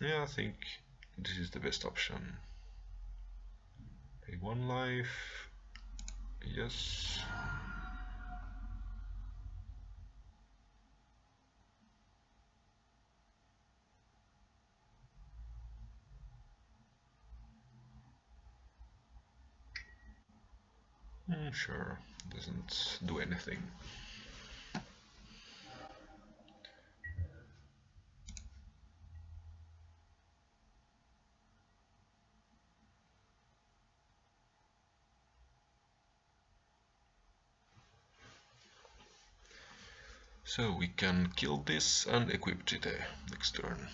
Yeah, I think this is the best option. Pay 1 life. Yes. Sure, doesn't do anything. So we can kill this and equip Jite next turn.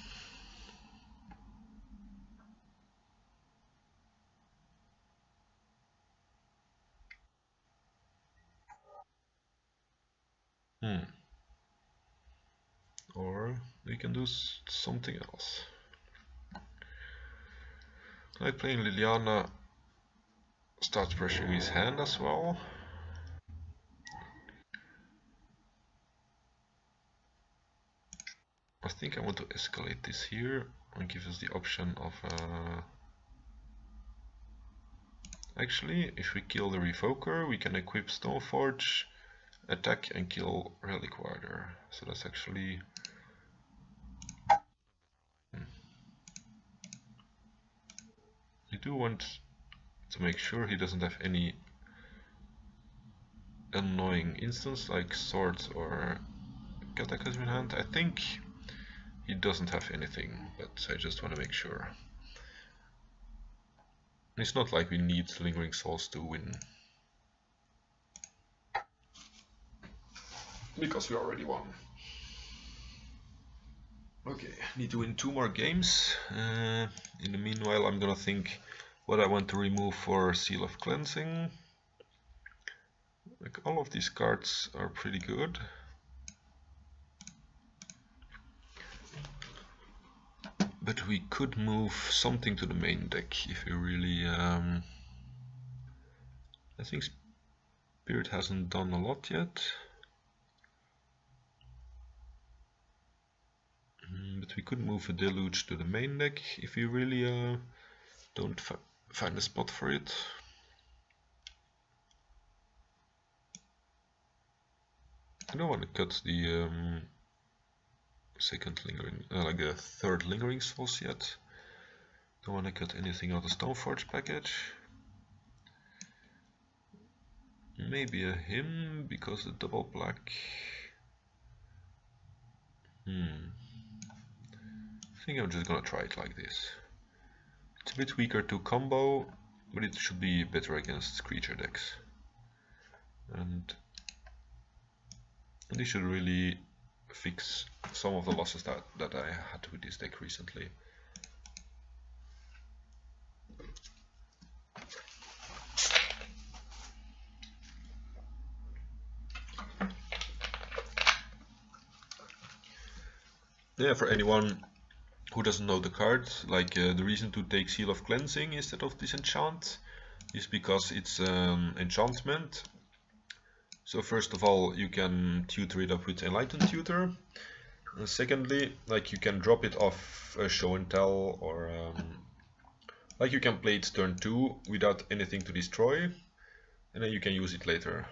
Or we can do something else. Like playing Liliana starts pressuring his hand as well. I think I want to escalate this here and give us the option of actually, if we kill the Revoker, we can equip Stoneforge, attack and kill Relic Warder. So that's actually... I do want to make sure he doesn't have any annoying instance like swords or cataclysm in hand. I think he doesn't have anything, but I just want to make sure. It's not like we need Lingering Souls to win, because we already won. Okay, need to win 2 more games. In the meanwhile, I'm gonna think what I want to remove for Seal of Cleansing. Like, all of these cards are pretty good. But we could move something to the main deck if we really... I think Spirit hasn't done a lot yet. But we could move a Deluge to the main deck if we really don't find a spot for it. I don't want to cut the second lingering, like a third lingering souls yet. Don't want to cut anything out of the Stoneforge package. Maybe a hymn because the double black. think I'm just gonna try it like this. It's a bit weaker to combo, but it should be better against creature decks. And this should really fix some of the losses that I had with this deck recently. Yeah, for anyone who doesn't know the card, like the reason to take Seal of Cleansing instead of Disenchant is because it's enchantment. So first of all, you can tutor it up with Enlightened Tutor. And secondly, like you can drop it off a Show and Tell, or like you can play it turn 2 without anything to destroy, and then you can use it later.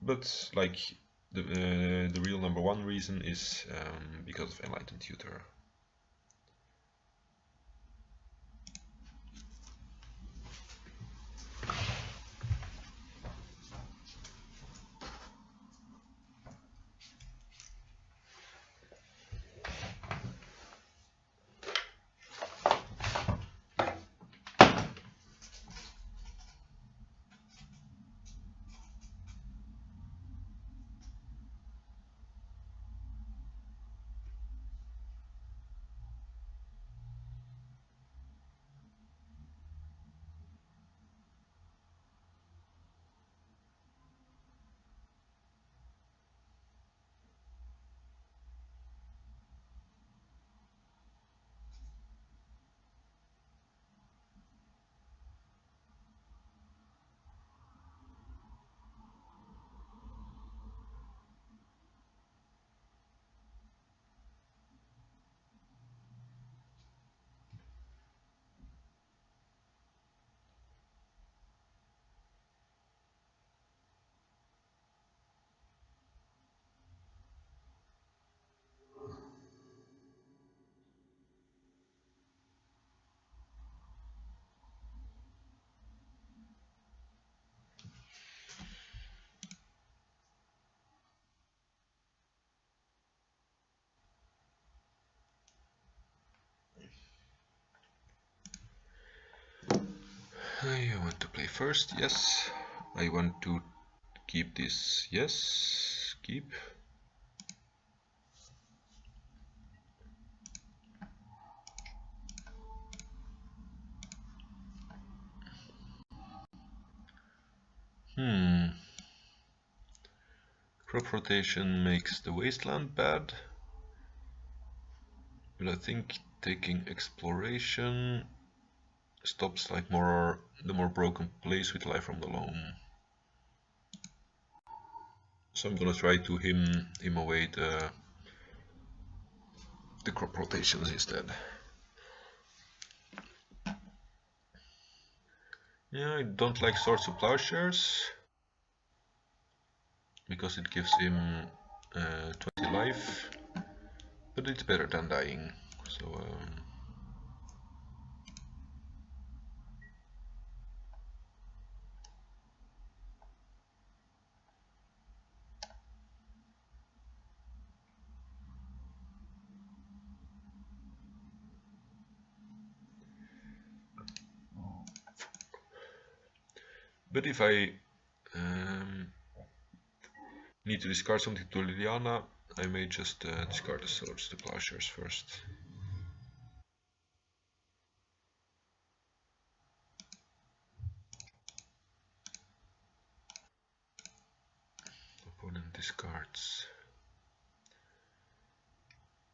But like the real number one reason is because of Enlightened Tutor. I want to play first, yes. I want to keep this, yes, keep. Crop rotation makes the wasteland bad, but I think taking exploration stops like the more broken plays with Life from the Loam. So I'm gonna try to him away the crop rotations instead. Yeah, I don't like Swords to Plowshares because it gives him 20 life, but it's better than dying. So but if I need to discard something to Liliana, I may just discard the Swords to Plowshares first. Opponent discards.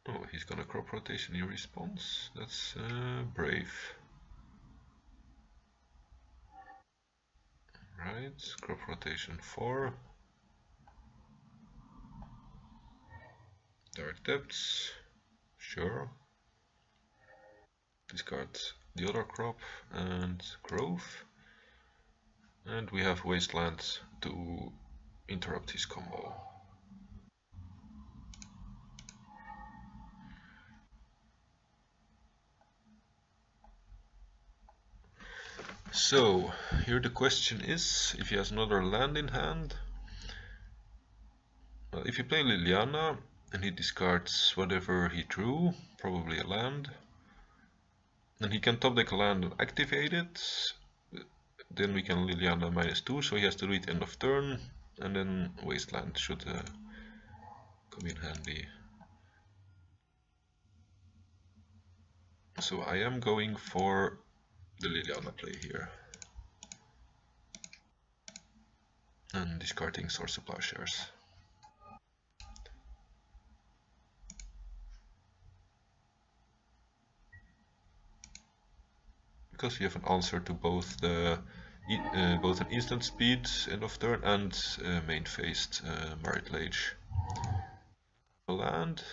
Oh, he's gonna crop rotation in response. That's brave. Right, crop rotation 4. Dark Depths, sure. Discard the other crop and Grove. And we have Wasteland to interrupt his combo. So, here the question is, if he has another land in hand, well, if you play Liliana and he discards whatever he drew, probably a land. And he can top deck a land and activate it. Then we can Liliana -2, so he has to do it end of turn, and then Wasteland should come in handy. So I am going for the Liliana play here. And discarding Source of Plowshares. Because we have an answer to both the both an instant speed end of turn and main phased Marit Lage. A land,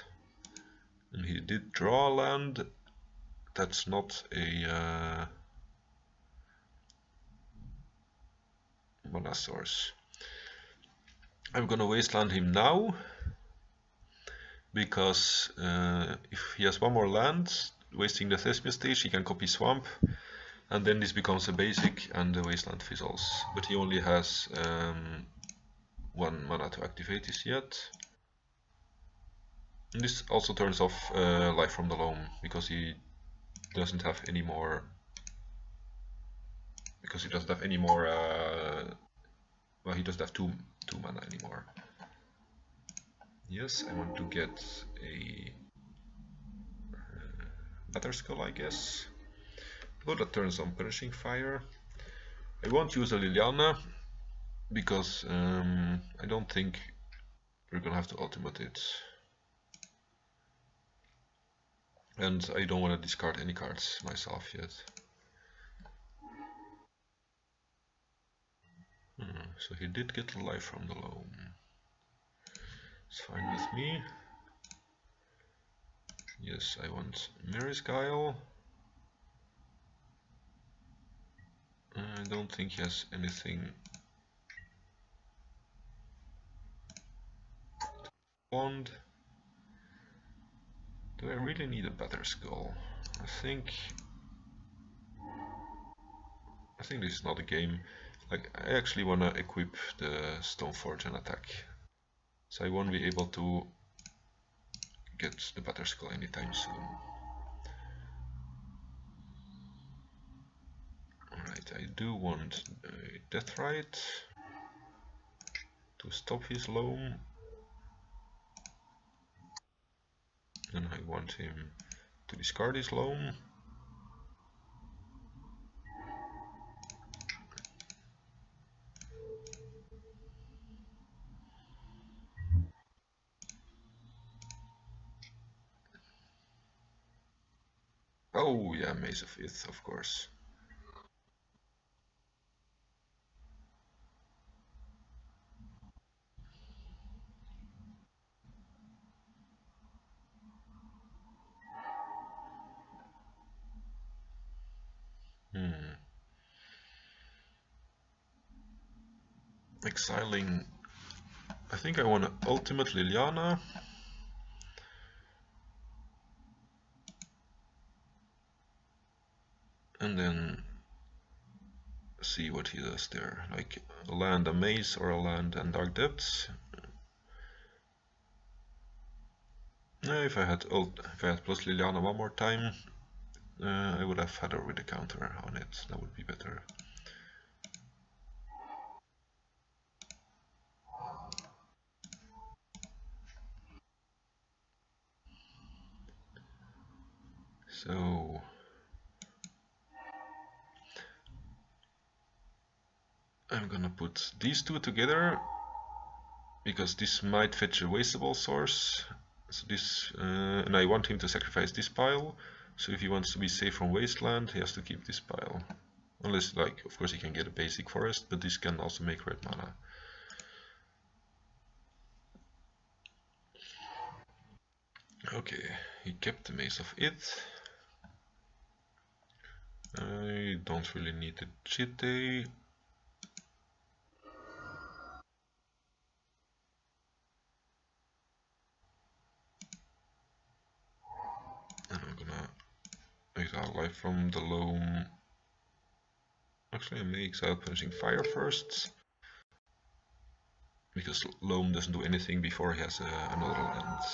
and he did draw a land. That's not a mana source. I'm gonna wasteland him now because if he has one more land, wasting the Thespian stage, he can copy Swamp, and then this becomes a basic and the wasteland fizzles. But he only has 1 mana to activate this yet. And this also turns off Life from the Loam because he doesn't have any more. Because he doesn't have any more. Well, he doesn't have two mana anymore. Yes, I want to get a Batterskull, I guess. Oh, that turns on Punishing Fire. I won't use a Liliana because I don't think we're gonna have to ultimate it. And I don't want to discard any cards myself yet. So he did get Life from the Loam. It's fine with me. Yes, I want Mirror's Guile. I don't think he has anything. Wand. Do I really need a Batterskull? I think this is not a game. Like, I actually want to equip the Stoneforge and attack. So I won't be able to get the Batterskull anytime soon. Alright, I do want a Deathrite to stop his Loam. And I want him to discard his Loam. Oh yeah, Maze of Ith, of course. Exiling. I think I want to ultimate Liliana. And then see what he does there. Like a land, a maze, or a land and Dark Depths. If I had plus Liliana one more time, I would have had her with a counter on it. That would be better. So I'm gonna put these two together because this might fetch a wasteable source. So this, and I want him to sacrifice this pile. So if he wants to be safe from wasteland, he has to keep this pile. Unless, like, of course he can get a basic forest, but this can also make red mana. Okay, he kept the Maze of Ith. I don't really need the Chite. And I'm gonna exile Life from the Loam. Actually, I may exile Punishing Fire first. because Loam doesn't do anything before he has another land.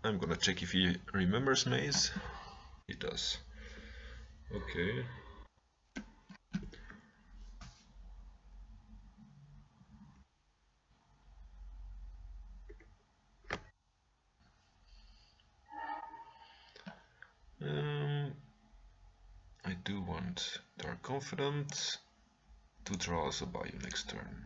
I'm gonna check if he remembers Maze. He does. Okay. I do want Dark Confident to draw us a Bayou next turn.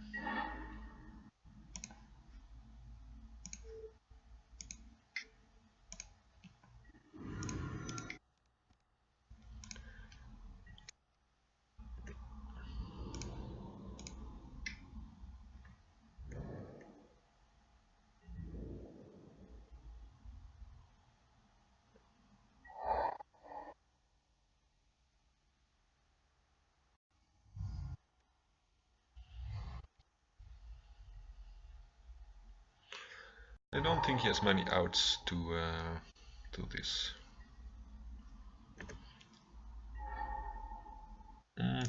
I don't think he has many outs to this.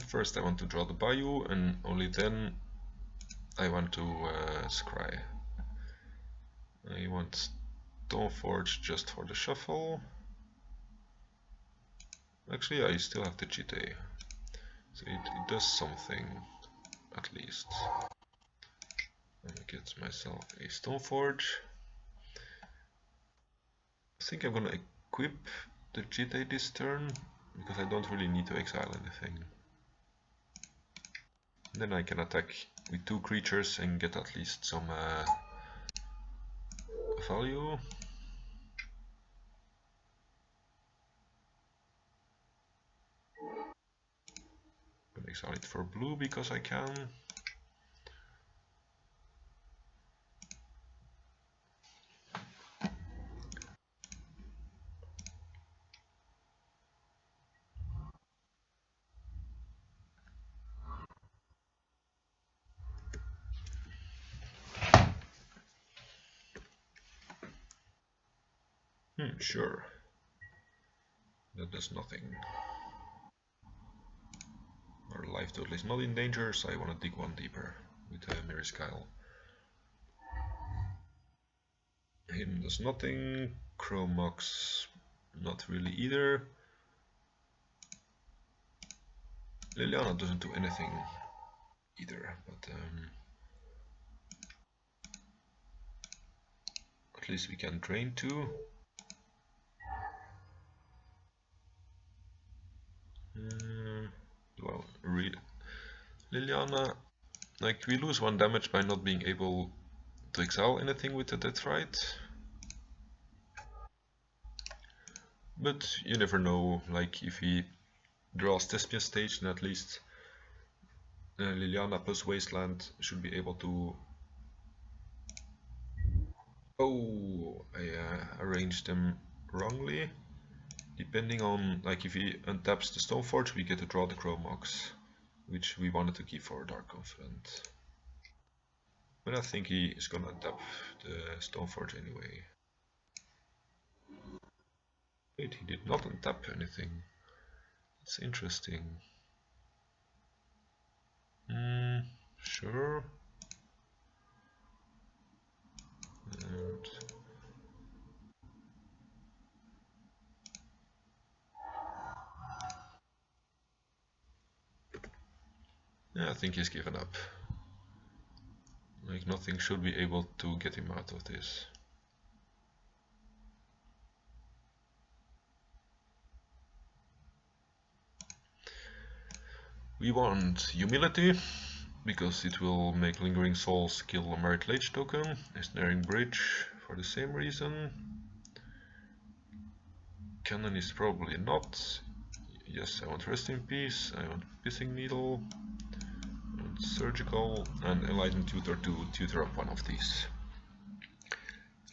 First I want to draw the Bayou, and only then I want to scry. I want Stoneforge just for the shuffle. Actually, I still have the GT, so it does something at least. I get myself a Stoneforge. I think I'm gonna equip the GT this turn because I don't really need to exile anything. Then I can attack with 2 creatures and get at least some value. I'm gonna exile it for blue because I can. Sure. That does nothing. Our life total is not in danger, so I want to dig one deeper with Mirror's Kyle. Hidden does nothing. Chromox, not really either. Liliana doesn't do anything either, but at least we can drain 2. Well, Liliana, like, we lose 1 damage by not being able to exile anything with the Deathrite. But you never know, like, if he draws Thespian Stage, then at least Liliana plus Wasteland should be able to... Oh, I arranged them wrongly. Depending on, like, if he untaps the Stoneforge, we get to draw the Chromox, which we wanted to keep for Dark Confident. But I think he is gonna untap the Stoneforge anyway. Wait, he did not untap anything. It's interesting. Sure. And yeah, I think he's given up. Like, nothing should be able to get him out of this. We want Humility, because it will make Lingering Souls kill a Merit Lage token. Ensnaring Bridge for the same reason. Cannon is probably not. Yes, I want Rest in Peace, I want Pissing Needle, I want Surgical, and Enlightened Tutor to tutor up one of these.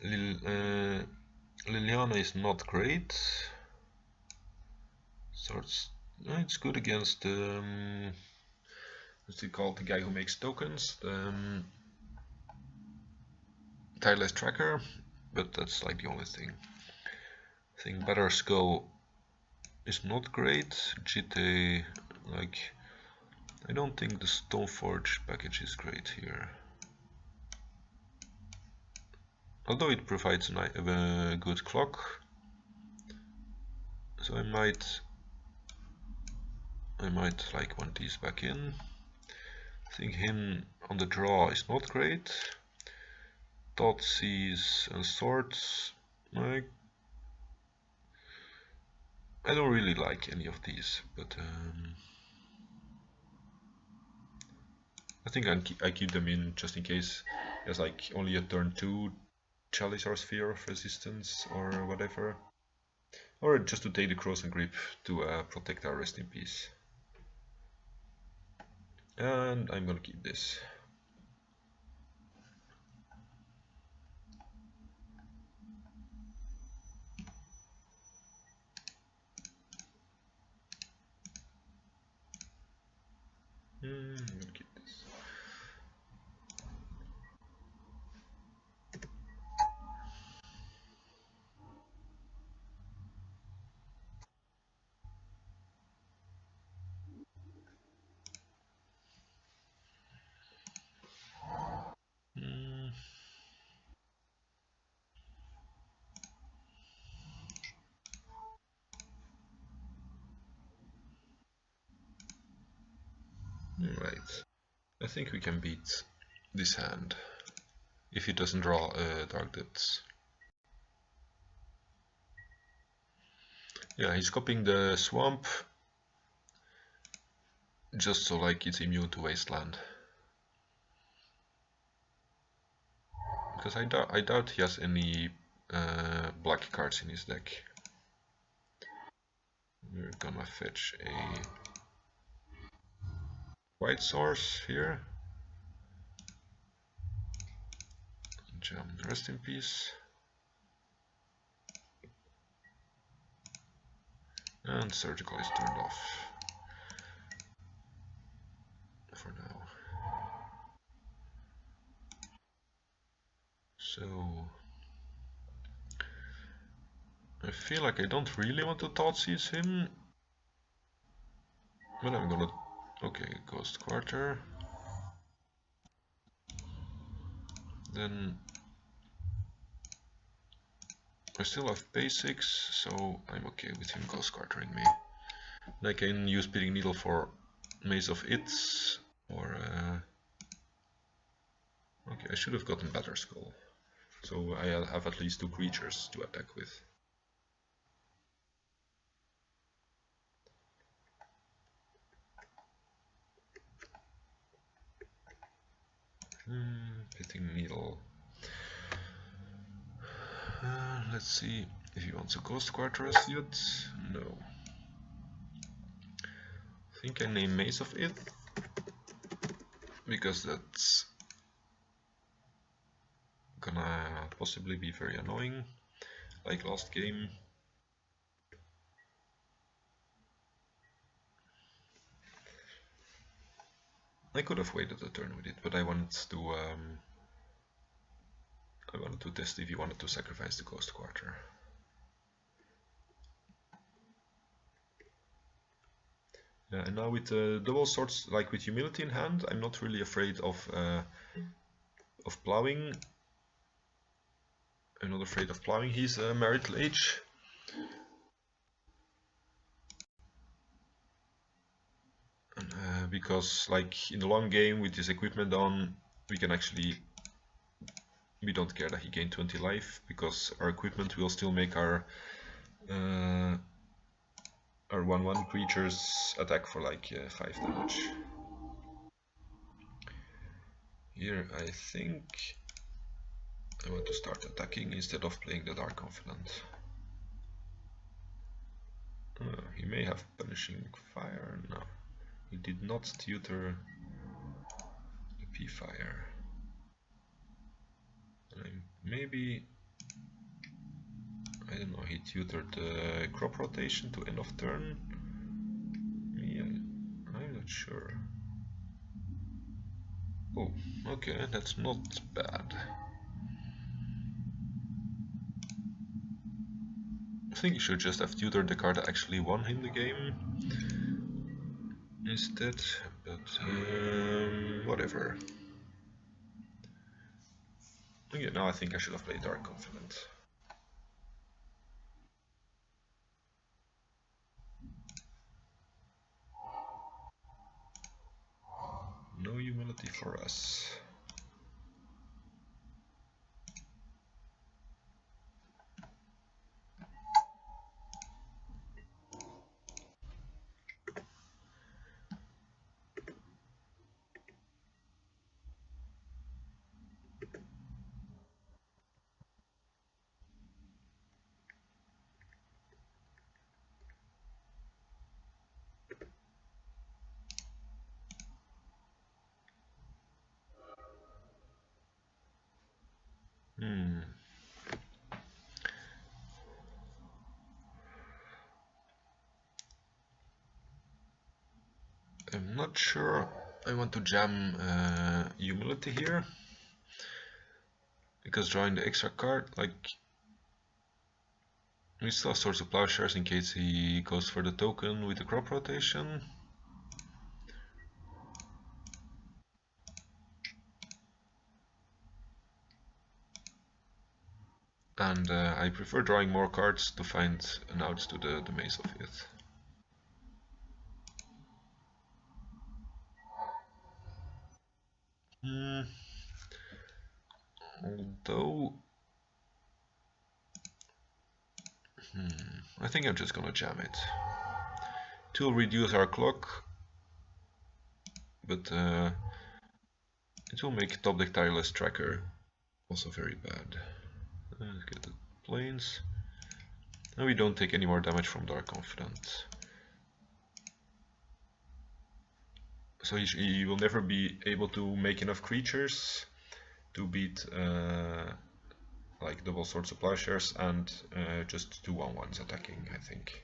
Liliana is not great. So it's good against what's it called, the guy who makes tokens, Tireless Tracker, but that's like the only thing. I think Better Skull is not great. GT, like, I don't think the Stoneforge package is great here. Although it provides a good clock. So I might like want these back in. I think him on the draw is not great. Thoughtseize and Swords. I don't really like any of these, but I think I keep them in just in case there's like only a turn 2 Chalice or Sphere of Resistance or whatever. Or just to take the Cross and Grip to protect our Rest in Peace. And I'm gonna keep this. I'm gonna keep this. Right. I think we can beat this hand if he doesn't draw Dark Depths. Yeah, he's copying the Swamp just so like it's immune to Wasteland. Because I doubt he has any black cards in his deck. We're gonna fetch a White Source here. Jam, Rest in Peace. And Surgical is turned off for now. So I feel like I don't really want to Thoughtseize him, but I'm gonna... Okay, Ghost Quarter. Then I still have basics, so I'm okay with him Ghost Quartering me. And I can use Pitting Needle for Maze of Its, or... Okay, I should have gotten Batter Skull. So I have at least 2 creatures to attack with. Pitting Needle. Let's see if he wants a Ghost Quarter as yet. No. I think I name Maze of It, because that's gonna possibly be very annoying, like last game. I could have waited a turn with it, but I wanted to test if he wanted to sacrifice the Ghost Quarter. Yeah, and now with double swords, like with Humility in hand, I'm not really afraid of plowing. I'm not afraid of plowing his Marital Age. Because like in the long game with his equipment on, we don't care that he gained 20 life, because our equipment will still make our 1/1 creatures attack for like 5 damage. Here I think I want to start attacking instead of playing the Dark Confidant. He may have Punishing Fire. No, he did not tutor the P-Fire. Maybe, I don't know, he tutored the Crop Rotation to end of turn. Yeah, I'm not sure. Oh, okay, that's not bad. I think he should just have tutored the card that actually won him the game instead, But whatever. Okay, now I think I should have played Dark Confident. No humility for us. I'm not sure I want to jam humility here, because drawing the extra card, like, we still have Swords of Plowshares in case he goes for the token with the crop rotation. And I prefer drawing more cards to find an out to the Maze of Ith. Although, I think I'm just gonna jam it. It will reduce our clock, but it will make top deck Tireless Tracker also very bad. Let's get the planes. And we don't take any more damage from Dark Confident. So he will never be able to make enough creatures to beat like double Swords of Plowshares and just 2/1/1s attacking, I think.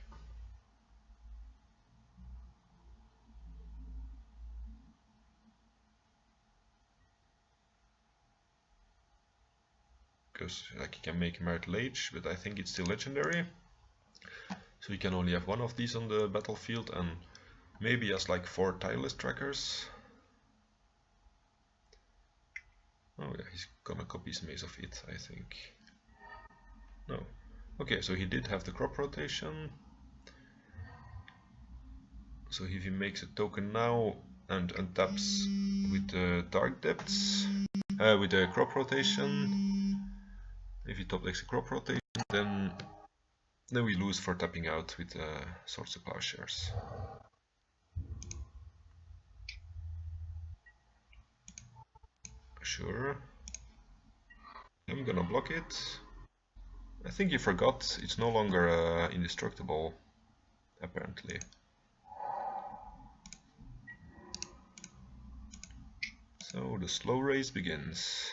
Because like he can make Merit Lage, but I think it's still legendary. So he can only have one of these on the battlefield, and maybe has like 4 Tireless Trackers. Oh yeah, he's gonna copy his Maze of Ith, I think. No. Okay, so he did have the crop rotation. So if he makes a token now and untaps with the Dark Depths, with the crop rotation, if he top decks a crop rotation, then we lose for tapping out with Swords of Plowshares. Sure. I'm gonna block it. I think he forgot it's no longer indestructible, apparently. So the slow race begins.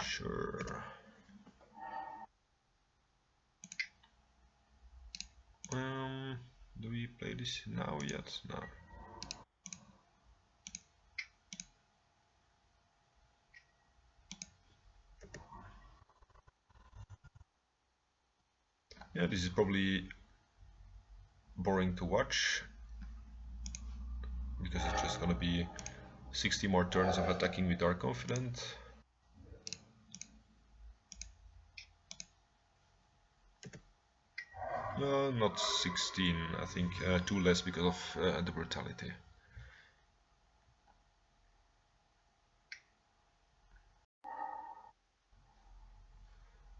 Sure. Do we play this now yet? No. Yeah, this is probably boring to watch, because it's just gonna be 60 more turns of attacking with Dark Confident. Not 16, I think 2 less because of the brutality.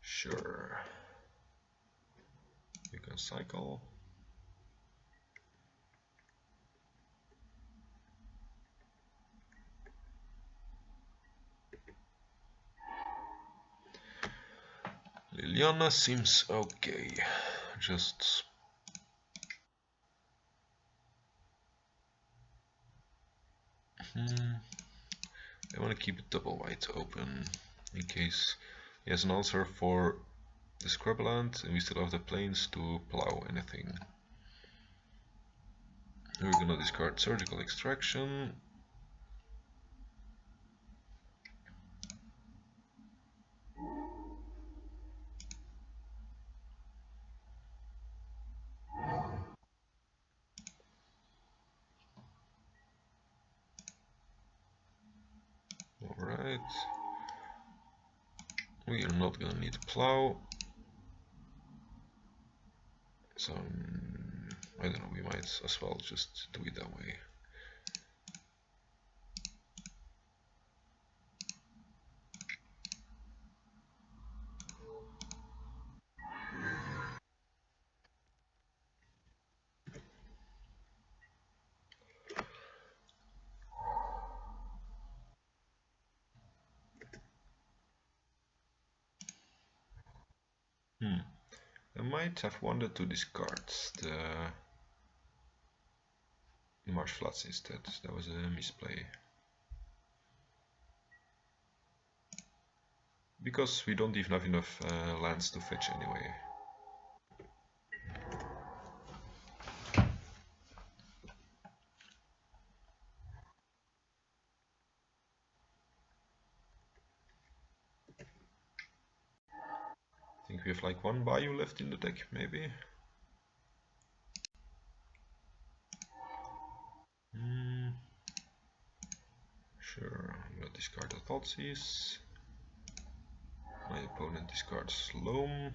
Sure. You can cycle. Liliana seems okay. Just I want to keep it double white open in case he has an answer for the Scrubland and we still have the planes to plow anything. We're gonna discard Surgical Extraction. We are not gonna need plow. So I don't know, we might as well just do it that way. I might have wanted to discard the marsh flats instead. That was a misplay. Because we don't even have enough lands to fetch anyway. I think we have like one bayou left in the deck, maybe. Sure, I'm gonna discard the Thoughtseize. My opponent discards Loam.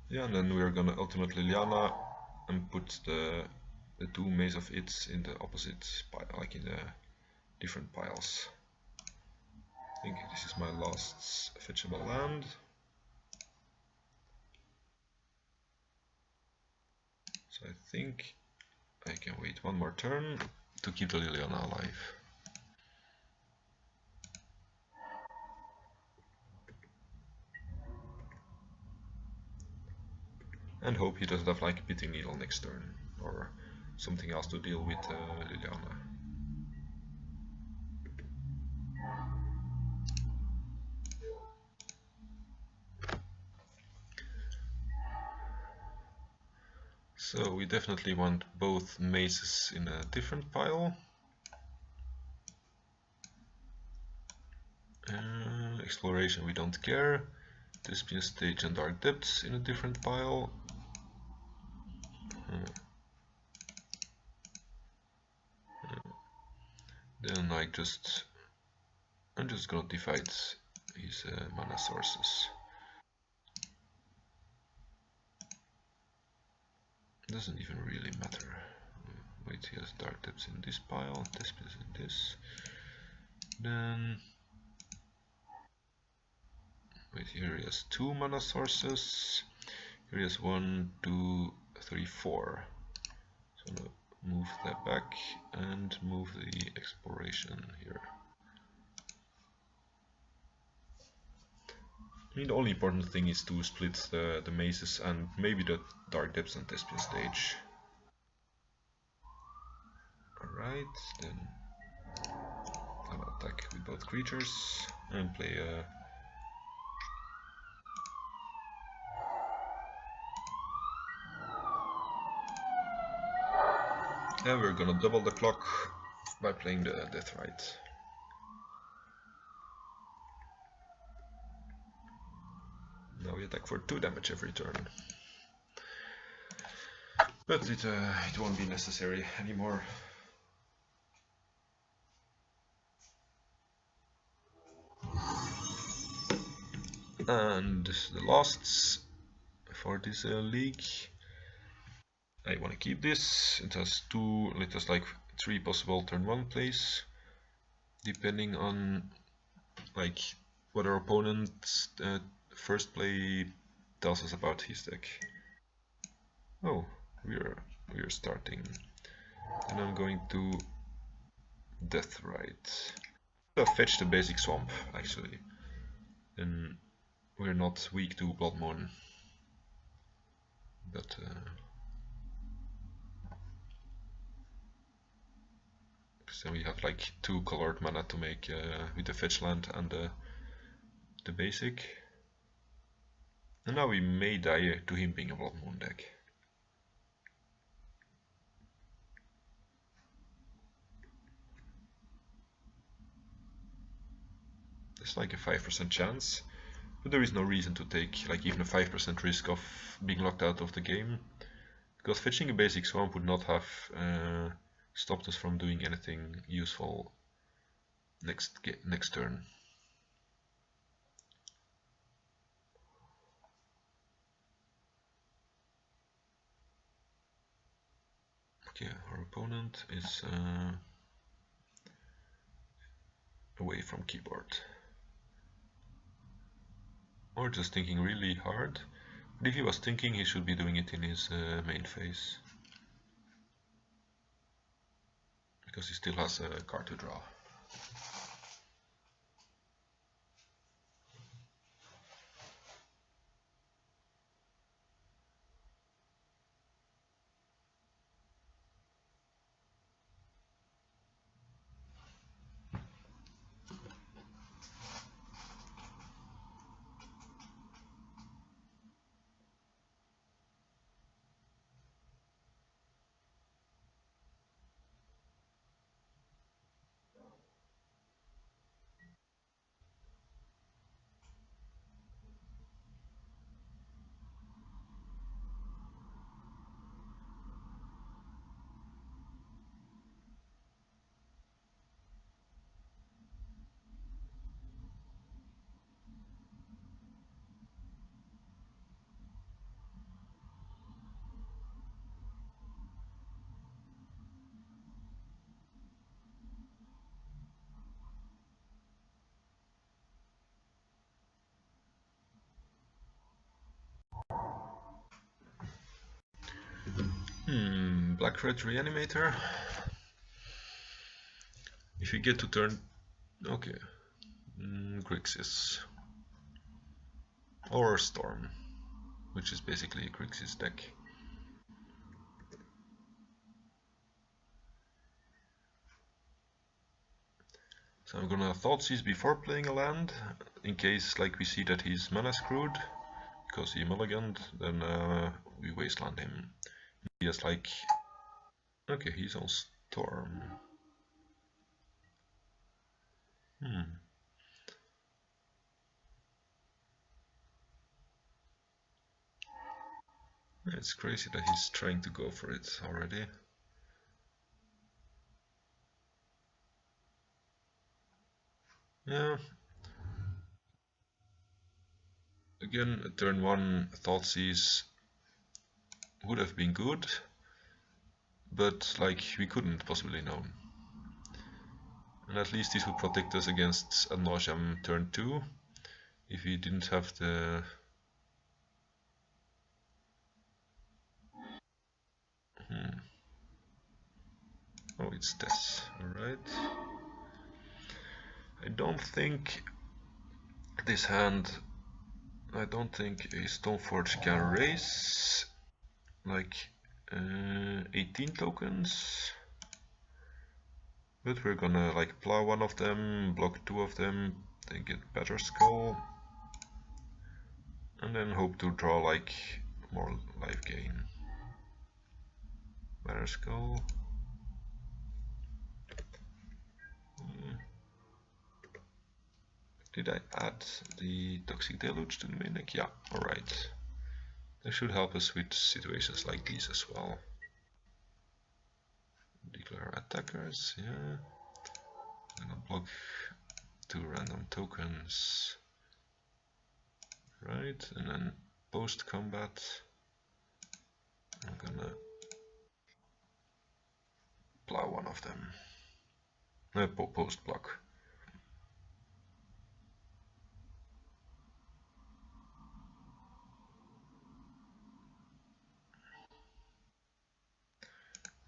Yeah, and then we're gonna ultimately Liana and put the two Maze of Its in the opposite pile, like in the different piles. I think this is my last fetchable land. So I think I can wait one more turn to keep the Liliana alive. And hope he doesn't have like a Pitting Needle next turn or something else to deal with Liliana. So we definitely want both mazes in a different pile. Exploration we don't care. Thespian Stage and Dark Depths in a different pile. Then I'm just gonna divide his mana sources. Doesn't even really matter. Wait, he has Dark Depths in this pile, Thespian in this. Then wait, here he has 2 mana sources. Here he has 1, 2, 3, 4. So I'm gonna move that back and move the exploration here. I mean, the only important thing is to split the mazes and maybe the Dark Depths and Thespian Stage. Alright, then I'm gonna attack with both creatures and play a and we're gonna double the clock by playing the Death Rite. Now we attack for 2 damage every turn. But it won't be necessary anymore. And the lasts for this league. I want to keep this. It has 3 possible turn 1 plays, depending on like what our opponent's first play tells us about his deck. Oh, we're starting. And I'm going to Death Rite. I'll fetch the basic swamp actually. Then we're not weak to Blood Moon. But so we have like 2 colored mana to make with the fetch land and the basic. And now we may die to him being a Blood Moon deck. There's like a 5% chance, but there is no reason to take like even a 5% risk of being locked out of the game, Because fetching a basic swamp would not have stopped us from doing anything useful next turn. Okay, our opponent is away from keyboard. Or just thinking really hard. But if he was thinking, he should be doing it in his main phase. Because he still has a card to draw. Black-red reanimator. If you get to turn... okay. Grixis. Or Storm, which is basically a Grixis deck. So I'm gonna Thoughtseize before playing a land, in case like we see that he's mana screwed, because he mulliganed, then we wasteland him. He has like... okay, he's on Storm. It's crazy that he's trying to go for it already. Yeah. Again, a turn 1 Thoughtseize would have been good, but like we couldn't possibly know. And at least this would protect us against ad nauseam turn 2 if we didn't have the... oh, it's this, alright. I don't think this hand... I don't think a Stoneforge can raise like 18 tokens. But we're gonna like plow one of them, block 2 of them, then get better skull, and then hope to draw like more life gain. Better skull. Did I add the Toxic Deluge to the main deck? Yeah, alright. That should help us with situations like these as well. Declare attackers, yeah. I'm gonna block 2 random tokens. Right, and then post combat, I'm gonna plow one of them. Post block.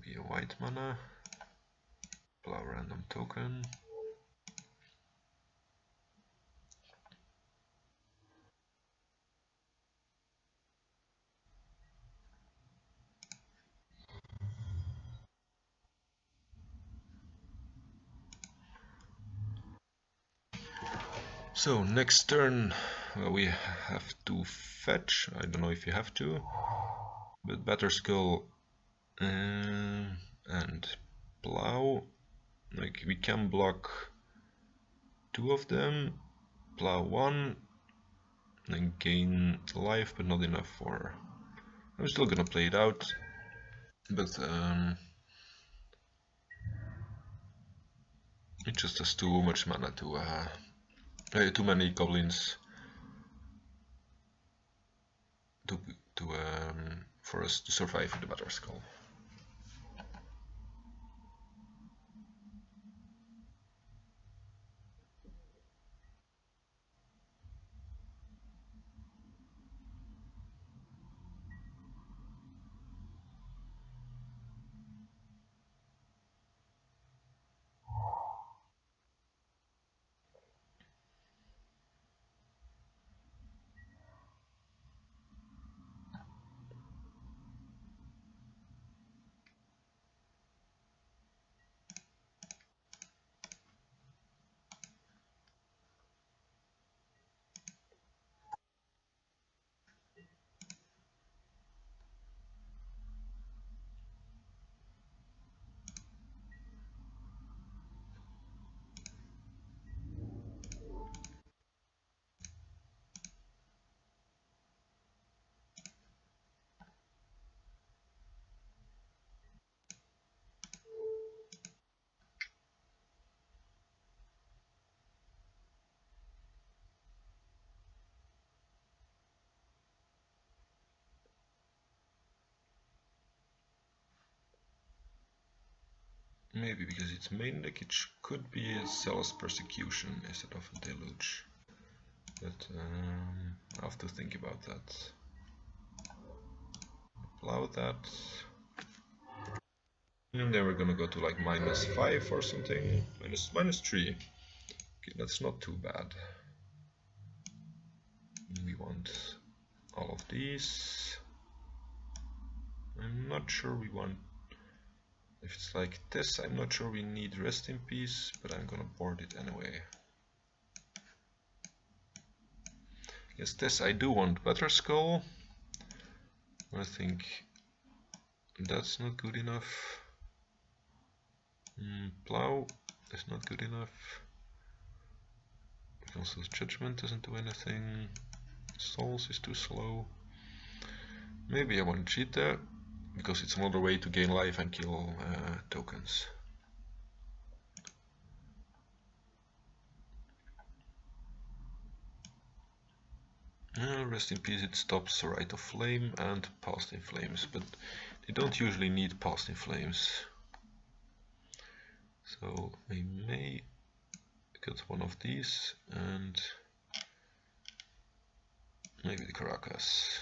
Be a white mana, plow random token. So next turn we have to fetch. I don't know if you have to, but Better Skull and plow. Like we can block 2 of them, plow 1, and gain life, but not enough for... I'm still gonna play it out. but it just has too much mana to too many goblins to for us to survive in the Battle Skull. Maybe because it's main deck, it could be a Zealous Persecution instead of a Deluge. But I have to think about that. Allow that. And then we're gonna go to like -5 or something. -3. Okay, that's not too bad. We want all of these. I'm not sure we want. If it's like this, I'm not sure we need Rest in Peace, but I'm gonna board it anyway. Yes, this I do want Better Skull. I think that's not good enough. Plow is not good enough. Also, Judgment doesn't do anything. Souls is too slow. Maybe I want Cheetah, because it's another way to gain life and kill tokens. Rest in Peace, it stops Rite of Flame and Past in Flames, but they don't usually need Past in Flames. So I may get one of these and maybe the Caracas.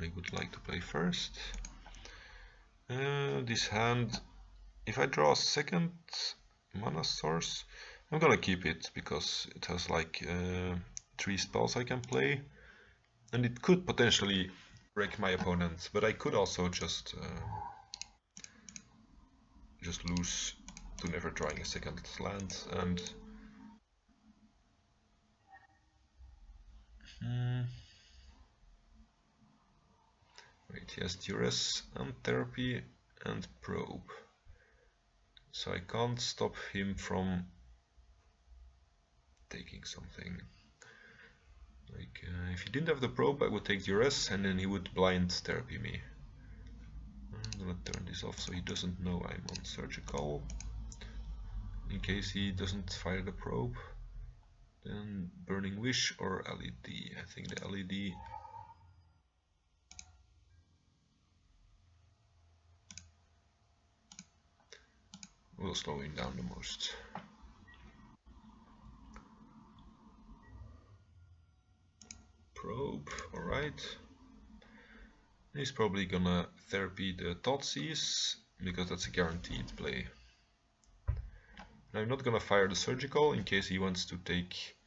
I would like to play first. This hand, if I draw a second mana source, I'm gonna keep it because it has like 3 spells I can play, and it could potentially break my opponent, but I could also just lose to never drawing a second land. And wait, he has Duress and Therapy and Probe, so I can't stop him from taking something. Like if he didn't have the Probe, I would take Duress and then he would blind Therapy me. I'm gonna turn this off so he doesn't know I'm on Surgical, in case he doesn't fire the Probe. Then Burning Wish or LED. I think the LED will slow him down the most. Probe, alright. He's probably gonna Therapy the Thoughtseize, because that's a guaranteed play. And I'm not gonna fire the Surgical in case he wants to take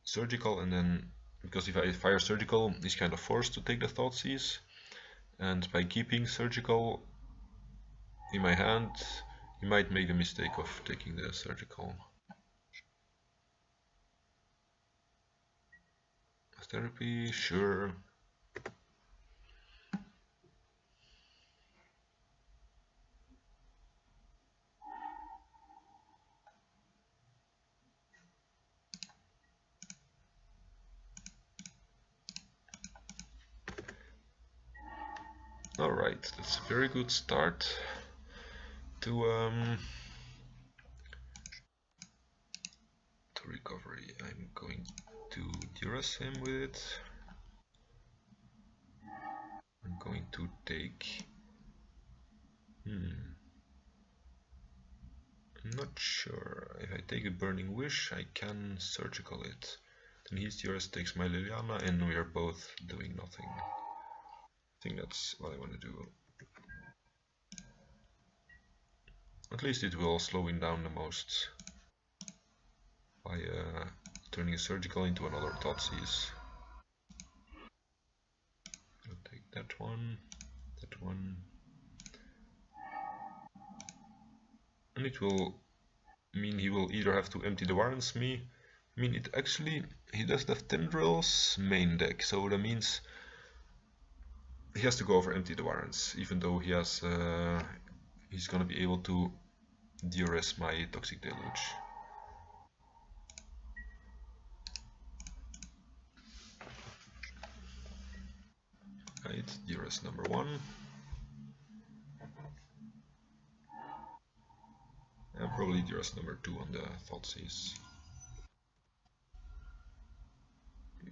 Surgical, and then, because if I fire Surgical, he's kind of forced to take the Thoughtseize, and by keeping Surgical in my hand, he might make the mistake of taking the Surgical. Therapy, sure. Alright, that's a very good start to recovery. I'm going to duress him with it. I'm going to take... I'm not sure. If I take a Burning Wish, I can surgical it. Then his duress takes my Liliana and we are both doing nothing. I think that's what I want to do. At least it will slow him down the most by turning a surgical into another Thoughtseize. I'll take that one, and it will mean he will either have to empty the Warrens me. I mean, it actually, he does have Tendrils main deck, so that means he has to go over empty the Warrens, even though he has he's gonna be able to duress my Toxic Deluge. Right, duress number 1. And probably duress number 2 on the Thoughtseize.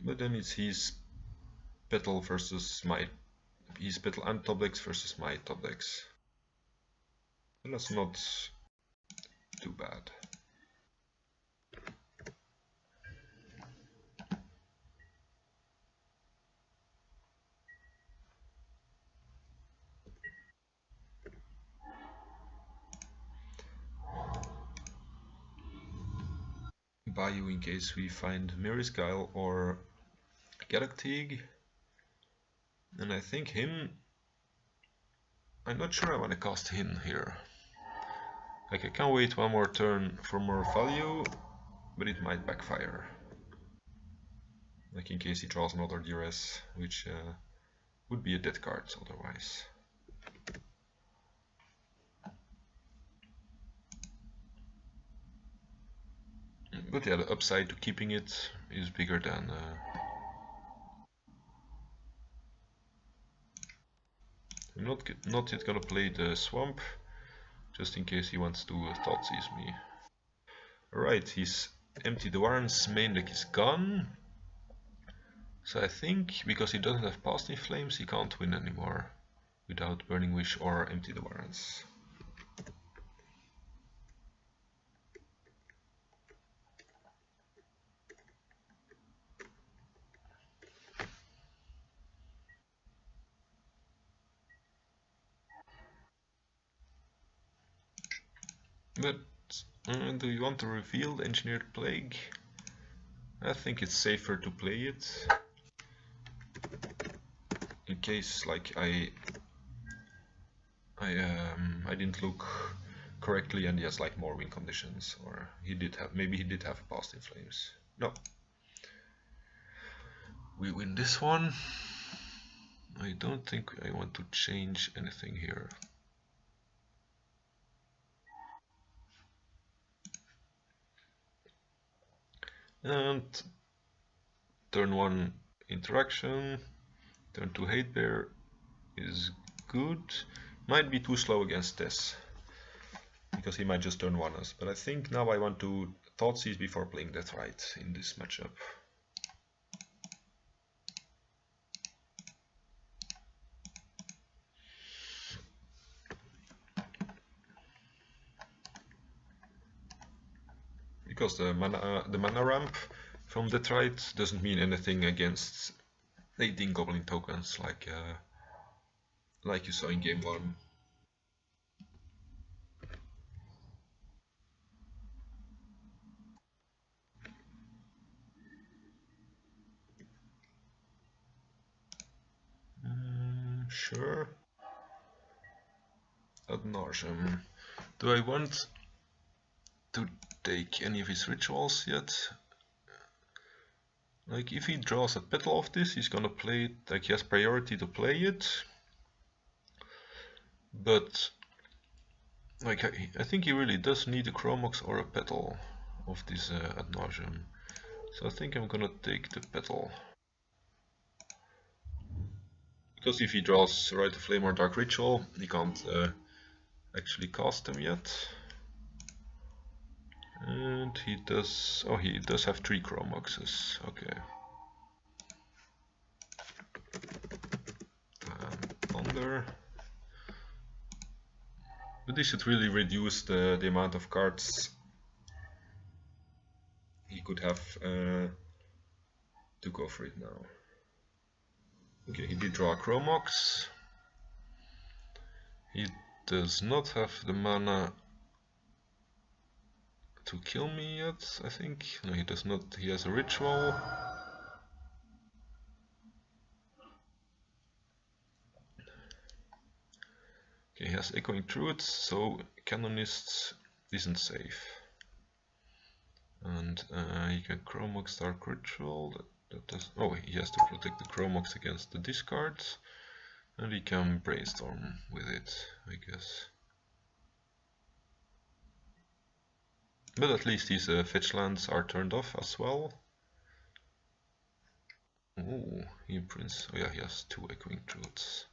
But then it's his Petal versus my... his Petal and top decks versus my top decks. And that's not too bad. Bayou in case we find Mirror's Guile or Galactig. And I think him... I'm not sure I want to cast him here. Like, I can wait one more turn for more value, but it might backfire. Like in case he draws another duress, which would be a dead card otherwise. But yeah, the upside to keeping it is bigger than... I'm not yet gonna play the swamp, just in case he wants to Thoughtseize me. Alright, he's emptied the Warren's main deck is gone. So I think, because he doesn't have Past in Flames, he can't win anymore without Burning Wish or empty the Warrens. But do you want to reveal the Engineered Plague? I think it's safer to play it. In case like I didn't look correctly and he has like more win conditions, or he did have, maybe he did have a Past in Flames. No. We win this one. I don't think I want to change anything here. And turn 1 interaction, turn 2 hate bear is good. Might be too slow against this, because he might just turn 1 us. But I think now I want to Thoughtseize before playing Death Right in this matchup. Because the mana ramp from Detroit doesn't mean anything against 18 Goblin tokens like you saw in game 1. Sure. Ad nauseam. Do I want to take any of his rituals yet? Like, if he draws a petal of this, he's gonna play it, like he has priority to play it. But like I think he really does need a Chromox or a petal of this ad nauseam. So I think I'm gonna take the petal. Because if he draws Rite of Flame or Dark Ritual, he can't actually cast them yet. And he does... oh, he does have 3 Chromoxes, okay. Thunder. But this should really reduce the amount of cards he could have to go for it now. Okay, he did draw a Chromox. He does not have the mana to kill me yet, I think. No, he does not. He has a ritual. Okay, he has Echoing Truth, so Canonist isn't safe. And he can Chromox Dark Ritual. That does. Oh, he has to protect the Chromox against the discards. And he can Brainstorm with it, I guess. But at least these fetch lands are turned off as well. Oh, he imprints. Oh yeah, he has 2 Echoing Truths.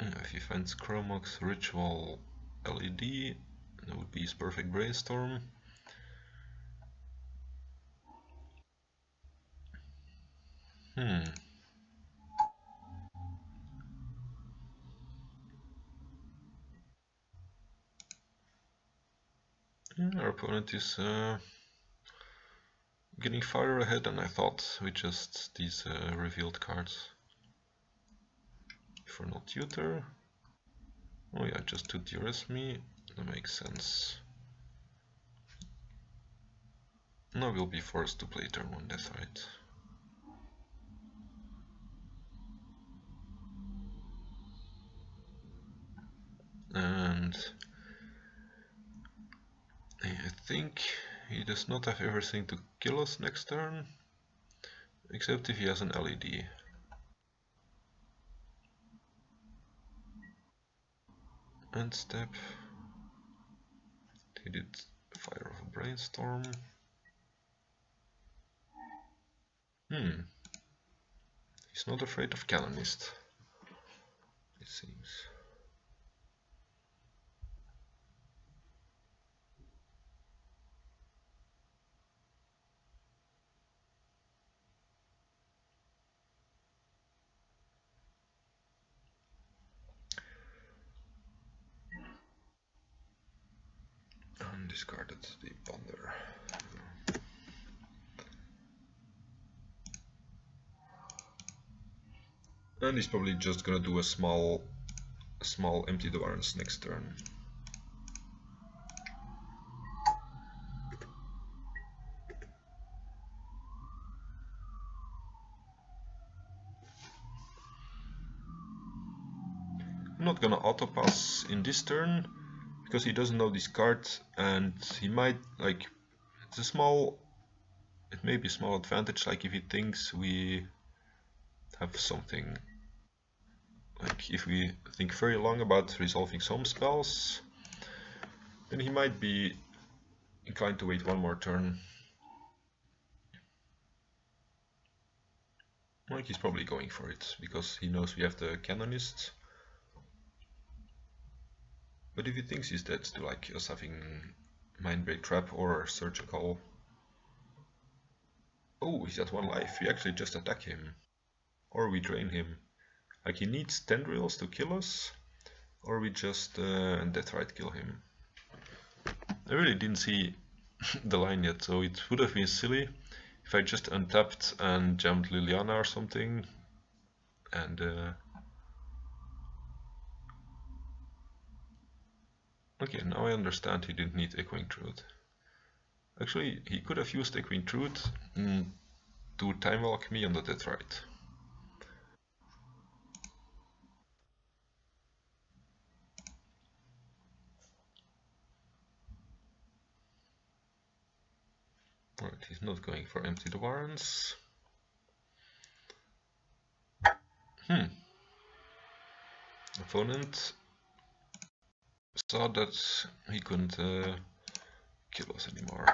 If he finds Chromox, Ritual, LED, that would be his perfect Brainstorm. Our opponent is getting farther ahead than I thought with just these revealed cards. If we're not tutor. Oh yeah, just to duress me, that makes sense. Now we'll be forced to play turn 1 Deathrite. And I think he does not have everything to kill us next turn, except if he has an LED. End step. He did Fire of a Brainstorm. He's not afraid of Canonist, it seems. Discarded the Ponder. And he's probably just gonna do a small empty Dwarrens next turn. I'm not gonna auto pass in this turn because he doesn't know this card, and he might like it may be a small advantage, like if he thinks we have something, like if we think very long about resolving some spells, then he might be inclined to wait one more turn. Like he's probably going for it because he knows we have the Canonist. But if he thinks he's dead to like us having Mindbreak Trap or Surgical... Oh, he's at 1 life. We actually just attack him. Or we drain him. Like he needs Tendrils to kill us, or we just Deathrite kill him. I really didn't see the line yet, so it would have been silly if I just untapped and jammed Liliana or something. And okay, now I understand he didn't need Echoing Truth. Actually, he could have used Echoing Truth to Time Alchemy on the Deathrite. Alright, he's not going for Empty the Warrens. Opponent saw that he couldn't kill us anymore.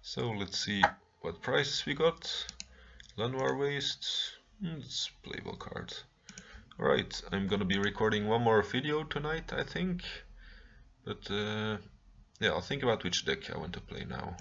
So let's see what prizes we got. Llanowar Waste, it's playable card. Alright, I'm gonna be recording one more video tonight, I think. But yeah, I'll think about which deck I want to play now.